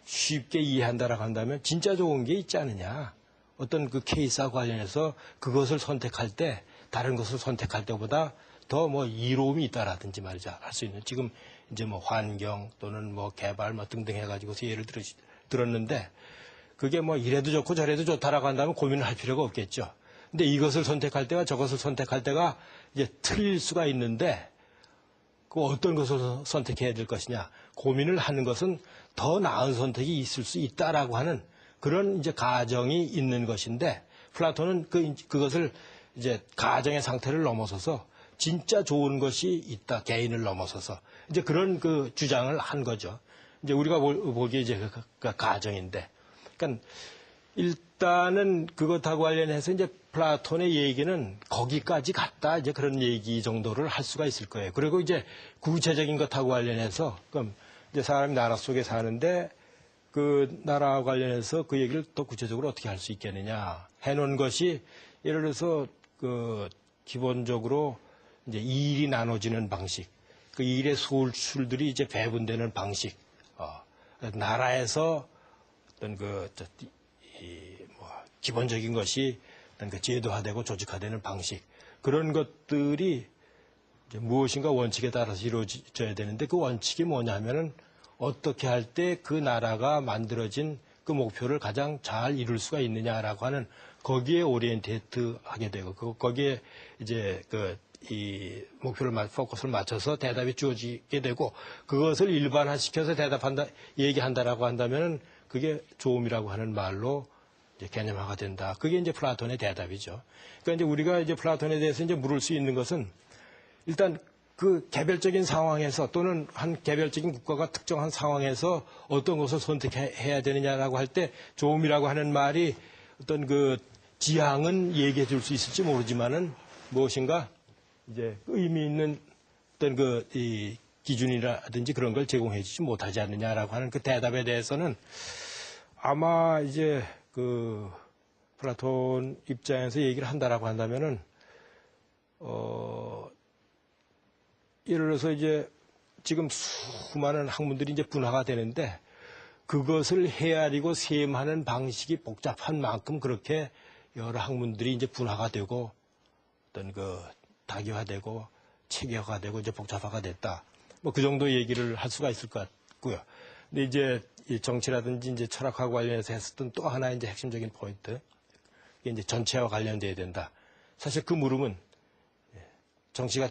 B: 쉽게 이해한다라고 한다면 진짜 좋은 게 있지 않느냐. 어떤 그 케이스와 관련해서 그것을 선택할 때 다른 것을 선택할 때보다 더 뭐 이로움이 있다라든지 말이죠. 할 수 있는 지금 이제 뭐 환경 또는 뭐 개발 뭐 등등 해가지고서 예를 들었는데 그게 뭐 이래도 좋고 저래도 좋다라고 한다면 고민을 할 필요가 없겠죠. 근데 이것을 선택할 때와 저것을 선택할 때가 이제 틀릴 수가 있는데 그 어떤 것을 선택해야 될 것이냐 고민을 하는 것은 더 나은 선택이 있을 수 있다라고 하는 그런 이제 가정이 있는 것인데 플라톤은 그것을 이제 가정의 상태를 넘어서서 진짜 좋은 것이 있다 개인을 넘어서서 이제 그런 그 주장을 한 거죠. 이제 우리가 보기에 이제 그 가정인데, 그러니까 일단은 그것하고 관련해서 이제 플라톤의 얘기는 거기까지 갔다 이제 그런 얘기 정도를 할 수가 있을 거예요. 그리고 이제 구체적인 것하고 관련해서 그럼 이제 사람이 나라 속에 사는데 그 나라와 관련해서 그 얘기를 또 구체적으로 어떻게 할 수 있겠느냐 해놓은 것이 예를 들어서 그 기본적으로 이제 일이 나눠지는 방식, 그 일의 소출들이 이제 배분되는 방식, 나라에서 어떤 기본적인 것이 어떤 그 제도화되고 조직화되는 방식, 그런 것들이 이제 무엇인가 원칙에 따라서 이루어져야 되는데 그 원칙이 뭐냐면은 어떻게 할 때 그 나라가 만들어진 그 목표를 가장 잘 이룰 수가 있느냐라고 하는 거기에 오리엔테이트 하게 되고 거기에 이제 이 목표를 포커스를 맞춰서 대답이 주어지게 되고 그것을 일반화시켜서 얘기한다라고 한다면은 그게 조음이라고 하는 말로 이제 개념화가 된다. 그게 이제 플라톤의 대답이죠. 그러니까 이제 우리가 이제 플라톤에 대해서 이제 물을 수 있는 것은 일단 그 개별적인 상황에서 또는 한 개별적인 국가가 특정한 상황에서 어떤 것을 선택해야 되느냐라고 할 때 조음이라고 하는 말이 어떤 그 지향은 얘기해 줄 수 있을지 모르지만은 무엇인가 이제 의미 있는 어떤 이 기준이라든지 그런 걸 제공해 주지 못하지 않느냐라고 하는 그 대답에 대해서는 아마 이제 그 플라톤 입장에서 얘기를 한다라고 한다면은 예를 들어서 이제 지금 수많은 학문들이 이제 분화가 되는데 그것을 헤아리고 셈하는 방식이 복잡한 만큼 그렇게 여러 학문들이 이제 분화가 되고 어떤 다기화되고 체계화되고 이제 복잡화가 됐다. 뭐 그 정도 얘기를 할 수가 있을 것 같고요. 근데 이제 이 정치라든지 이제 철학하고 관련해서 했었던 또 하나 이제 핵심적인 포인트. 이게 이제 전체와 관련돼야 된다. 사실 그 물음은 정치가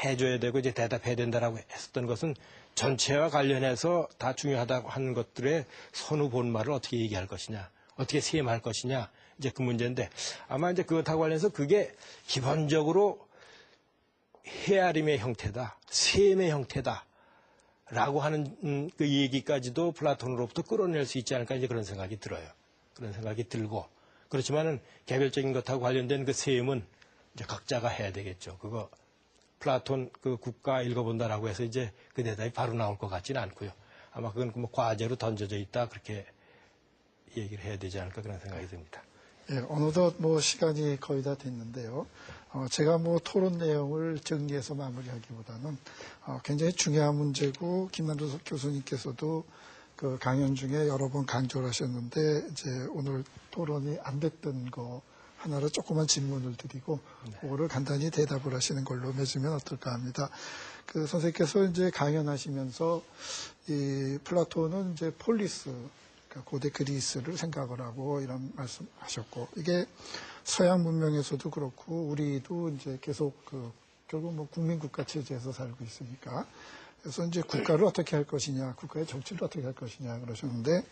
B: 해줘야 되고 이제 대답해야 된다라고 했었던 것은 전체와 관련해서 다 중요하다고 하는 것들의 선후 본말을 어떻게 얘기할 것이냐, 어떻게 셈할 것이냐, 이제 그 문제인데 아마 이제 그것하고 관련해서 그게 기본적으로 헤아림의 형태다, 셈의 형태다라고 하는 그 얘기까지도 플라톤으로부터 끌어낼 수 있지 않을까 이제 그런 생각이 들어요. 그런 생각이 들고 그렇지만은 개별적인 것하고 관련된 그 셈은 이제 각자가 해야 되겠죠. 그거 플라톤 그 국가 읽어본다라고 해서 이제 그 대답이 바로 나올 것 같지는 않고요. 아마 그건 뭐 과제로 던져져 있다 그렇게 얘기를 해야 되지 않을까 그런 생각이 듭니다.
A: 예, 어느덧 뭐 시간이 거의 다 됐는데요. 제가 뭐 토론 내용을 정리해서 마무리하기보다는 굉장히 중요한 문제고 김남주 교수님께서도 그 강연 중에 여러 번 강조를 하셨는데 이제 오늘 토론이 안 됐던 거 하나로 조그만 질문을 드리고 그거를 간단히 대답을 하시는 걸로 맺으면 어떨까 합니다. 그 선생님께서 이제 강연하시면서 이 플라톤은 이제 폴리스, 그러니까 고대 그리스를 생각을 하고 이런 말씀하셨고 이게 서양 문명에서도 그렇고 우리도 이제 계속 결국 뭐 국민국가 체제에서 살고 있으니까 그래서 이제 국가를 어떻게 할 것이냐, 국가의 정치를 어떻게 할 것이냐 그러셨는데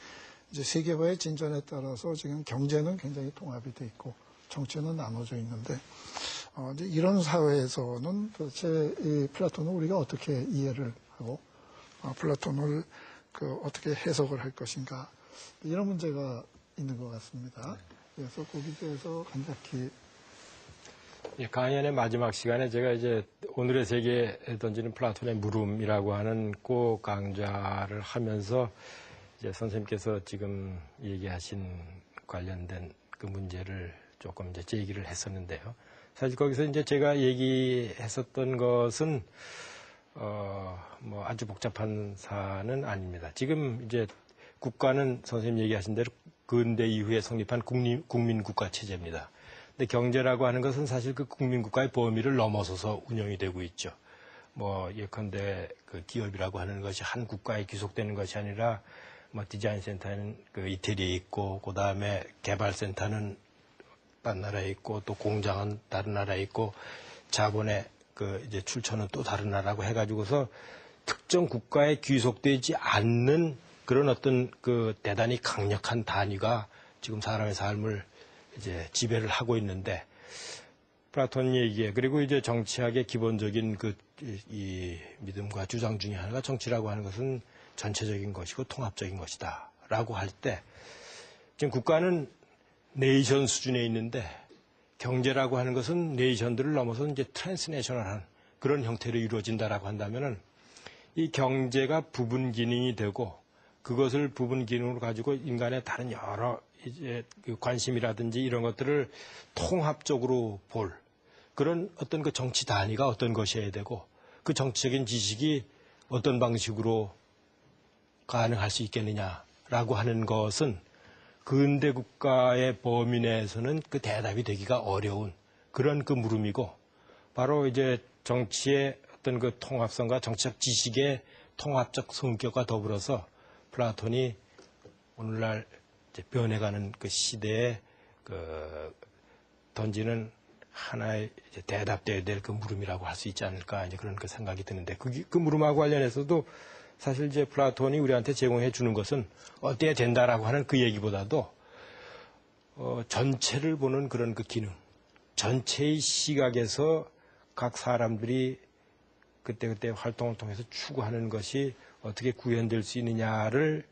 A: 이제 세계화의 진전에 따라서 지금 경제는 굉장히 통합이 돼 있고 정치는 나눠져 있는데 이제 이런 사회에서는 도대체 이 플라톤을 우리가 어떻게 이해를 하고 플라톤을 어떻게 해석을 할 것인가 이런 문제가 있는 것 같습니다. 그래서 거기에 대해서 간략히
B: 강연의 마지막 시간에 제가 이제 오늘의 세계에 던지는 플라톤의 물음이라고 하는 꼭 강좌를 하면서 이제 선생님께서 지금 얘기하신 관련된 그 문제를 조금 이제 제기를 했었는데요. 사실 거기서 이제 제가 얘기했었던 것은 뭐 아주 복잡한 사안은 아닙니다. 지금 이제 국가는 선생님 얘기하신 대로 근대 이후에 성립한 국민국가 체제입니다. 근데 경제라고 하는 것은 사실 그 국민국가의 범위를 넘어서서 운영이 되고 있죠. 뭐 예컨대 그 기업이라고 하는 것이 한 국가에 귀속되는 것이 아니라 뭐 디자인 센터는 그 이태리에 있고 그 다음에 개발센터는 딴 나라에 있고 또 공장은 다른 나라에 있고 자본의 그 이제 출처는 또 다른 나라고 해가지고서 특정 국가에 귀속되지 않는 그런 어떤 그 대단히 강력한 단위가 지금 사람의 삶을 이제 지배를 하고 있는데 플라톤 얘기에 그리고 이제 정치학의 기본적인 이 믿음과 주장 중에 하나가 정치라고 하는 것은 전체적인 것이고 통합적인 것이다라고 할 때 지금 국가는 네이션 수준에 있는데 경제라고 하는 것은 네이션들을 넘어서 이제 트랜스내셔널한 그런 형태로 이루어진다라고 한다면은 이 경제가 부분 기능이 되고 그것을 부분 기능으로 가지고 인간의 다른 여러 이제 그 관심이라든지 이런 것들을 통합적으로 볼 그런 어떤 그 정치 단위가 어떤 것이어야 되고 그 정치적인 지식이 어떤 방식으로 가능할 수 있겠느냐라고 하는 것은 근대 국가의 범위 내에서는 그 대답이 되기가 어려운 그런 그 물음이고 바로 이제 정치의 어떤 그 통합성과 정치적 지식의 통합적 성격과 더불어서 플라톤이 오늘날 이제 변해가는 그 시대에 그 던지는 하나의 이제 대답되어야 될 그 물음이라고 할 수 있지 않을까 이제 그런 그 생각이 드는데 그 물음하고 관련해서도 사실 이제 플라톤이 우리한테 제공해 주는 것은 어때야 된다라고 하는 그 얘기보다도 전체를 보는 그런 그 기능, 전체의 시각에서 각 사람들이 그때그때 활동을 통해서 추구하는 것이 어떻게 구현될 수 있느냐를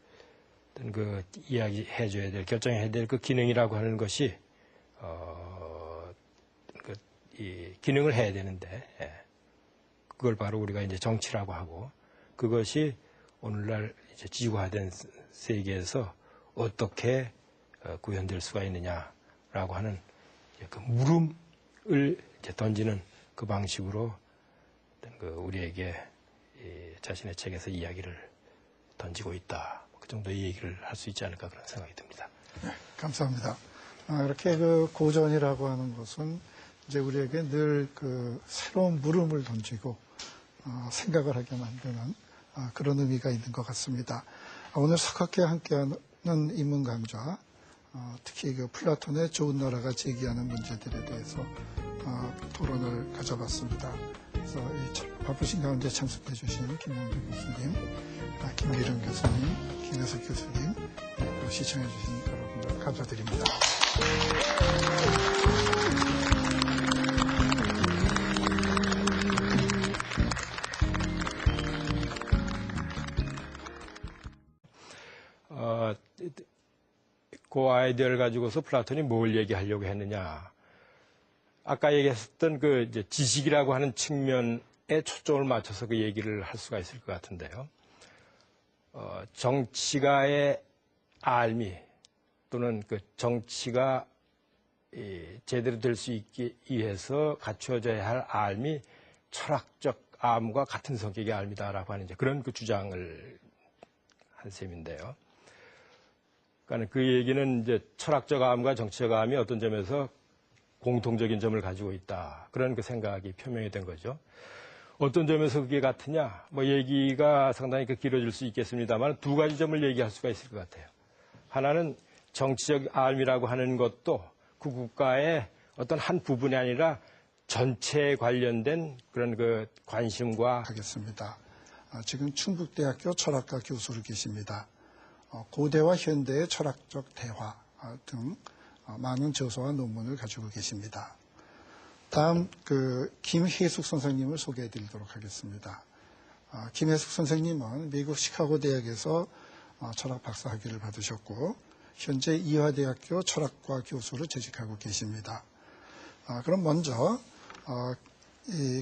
B: 어떤 그 이야기해 줘야 될, 결정해야 될 그 기능이라고 하는 것이 이 기능을 해야 되는데 그걸 바로 우리가 이제 정치라고 하고 그것이 오늘날 이제 지구화된 세계에서 어떻게 구현될 수가 있느냐라고 하는 그 물음을 이제 던지는 그 방식으로 그 우리에게 자신의 책에서 이야기를 던지고 있다. 그 정도의 얘기를 할 수 있지 않을까 그런 생각이 듭니다.
A: 네, 감사합니다. 이렇게 그 고전이라고 하는 것은 이제 우리에게 늘 그 새로운 물음을 던지고 생각을 하게 만드는 그런 의미가 있는 것 같습니다. 오늘 석학회 함께하는 인문 강좌, 특히 그 플라톤의 좋은 나라가 제기하는 문제들에 대해서 토론을 가져봤습니다. 그래서 이 바쁘신 가운데 참석해 주신 김홍주 교수님, 김기룡 교수님, 김혜석 교수님, 또 시청해 주신 여러분들 감사드립니다.
B: 그 아이디어를 가지고서 플라톤이 뭘 얘기하려고 했느냐. 아까 얘기했었던 그 이제 지식이라고 하는 측면에 초점을 맞춰서 그 얘기를 할 수가 있을 것 같은데요. 정치가의 알미 또는 그 정치가 제대로 될 수 있기 위해서 갖추어져야 할 알미 철학적 암과 같은 성격의 알미다라고 하는 이제 그런 그 주장을 한 셈인데요. 그러니까 그 얘기는 이제 철학적 암과 정치적 암이 어떤 점에서 공통적인 점을 가지고 있다. 그런 그 생각이 표명이 된 거죠. 어떤 점에서 그게 같으냐? 뭐 얘기가 상당히 길어질 수 있겠습니다만 두 가지 점을 얘기할 수가 있을 것 같아요. 하나는 정치적 암이라고 하는 것도 그 국가의 어떤 한 부분이 아니라 전체에 관련된 그런 그 관심과
A: 하겠습니다. 지금 충북대학교 철학과 교수로 계십니다. 고대와 현대의 철학적 대화 등 많은 저서와 논문을 가지고 계십니다. 다음 김혜숙 선생님을 소개해 드리도록 하겠습니다. 김혜숙 선생님은 미국 시카고 대학에서 철학 박사 학위를 받으셨고 현재 이화대학교 철학과 교수로 재직하고 계십니다. 그럼 먼저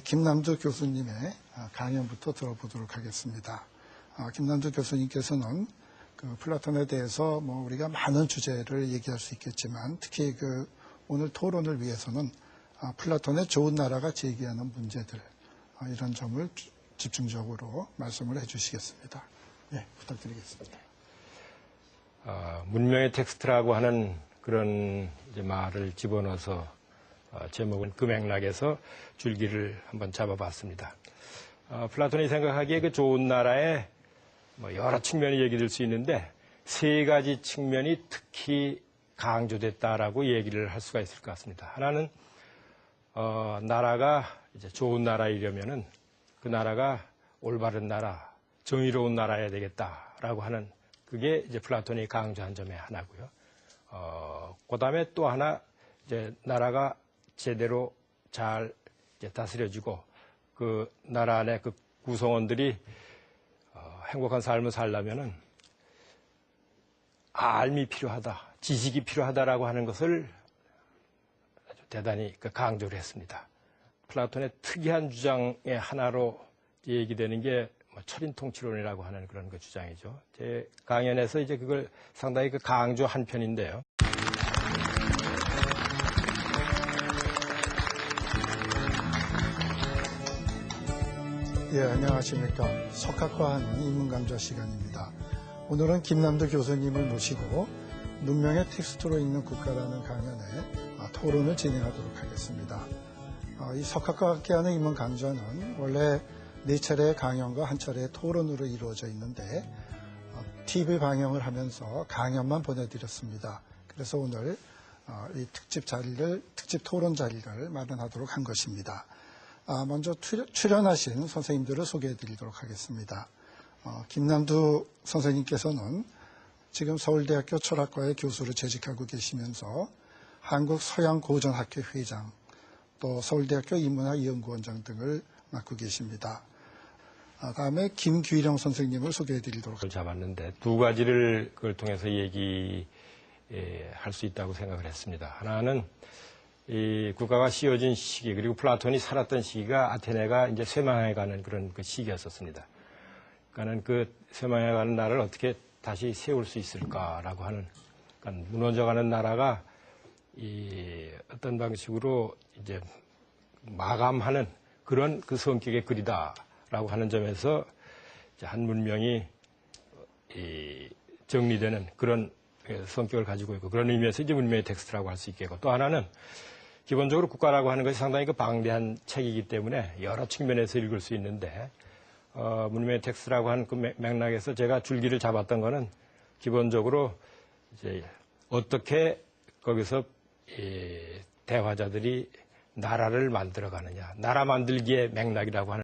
A: 김남주 교수님의 강연부터 들어보도록 하겠습니다. 김남주 교수님께서는 그 플라톤에 대해서 뭐 우리가 많은 주제를 얘기할 수 있겠지만 특히 그 오늘 토론을 위해서는 플라톤의 좋은 나라가 제기하는 문제들 이런 점을 집중적으로 말씀을 해주시겠습니다. 네, 부탁드리겠습니다.
B: 문명의 텍스트라고 하는 그런 이제 말을 집어넣어서 제목은 그 맥락에서 줄기를 한번 잡아봤습니다. 플라톤이 생각하기에 그 좋은 나라의 뭐 여러 측면이 얘기될 수 있는데 세 가지 측면이 특히 강조됐다라고 얘기를 할 수가 있을 것 같습니다. 하나는 나라가 이제 좋은 나라이려면은 그 나라가 올바른 나라, 정의로운 나라여야 되겠다라고 하는 그게 이제 플라톤이 강조한 점의 하나고요. 그다음에 또 하나 이제 나라가 제대로 잘 이제 다스려지고 그 나라 안에 그 구성원들이 행복한 삶을 살려면은 알미 필요하다, 지식이 필요하다라고 하는 것을 아주 대단히 강조를 했습니다. 플라톤의 특이한 주장의 하나로 얘기되는 게 철인 통치론이라고 하는 그런 주장이죠. 제 강연에서 이제 그걸 상당히 강조한 편인데요.
A: 예, 안녕하십니까. 석학과 하는 인문강좌 시간입니다. 오늘은 김남도 교수님을 모시고 문명의 텍스트로 읽는 국가라는 강연에 토론을 진행하도록 하겠습니다. 이 석학과 함께하는 인문강좌는 원래 4차례의 강연과 1차례의 토론으로 이루어져 있는데 TV 방영을 하면서 강연만 보내드렸습니다. 그래서 오늘 이 특집 토론 자리를 마련하도록 한 것입니다. 먼저 출연하신 선생님들을 소개해드리도록 하겠습니다. 김남두 선생님께서는 지금 서울대학교 철학과의 교수로 재직하고 계시면서 한국서양고전학회 회장, 또 서울대학교 인문학연구원장 등을 맡고 계십니다. 다음에 김규령 선생님을 소개해드리도록 하겠습니다.
B: 잡았는데 두 가지를 그걸 통해서 얘기할 수 있다고 생각을 했습니다. 하나는 이 국가가 씌워진 시기, 그리고 플라톤이 살았던 시기가 아테네가 이제 쇠망해가는 그런 시기였었습니다. 그러니까는 쇠망해가는 나라를 어떻게 다시 세울 수 있을까라고 하는, 그러니까 무너져가는 나라가 어떤 방식으로 이제 마감하는 그런 성격의 글이다라고 하는 점에서 이제 한 문명이 정리되는 그런 성격을 가지고 있고, 그런 의미에서 이제 문명의 텍스트라고 할 수 있겠고, 또 하나는 기본적으로 국가라고 하는 것이 상당히 방대한 책이기 때문에 여러 측면에서 읽을 수 있는데, 문명의 텍스트라고 하는 맥락에서 제가 줄기를 잡았던 거는 기본적으로 이제 어떻게 거기서 대화자들이 나라를 만들어가느냐, 나라 만들기의 맥락이라고 하는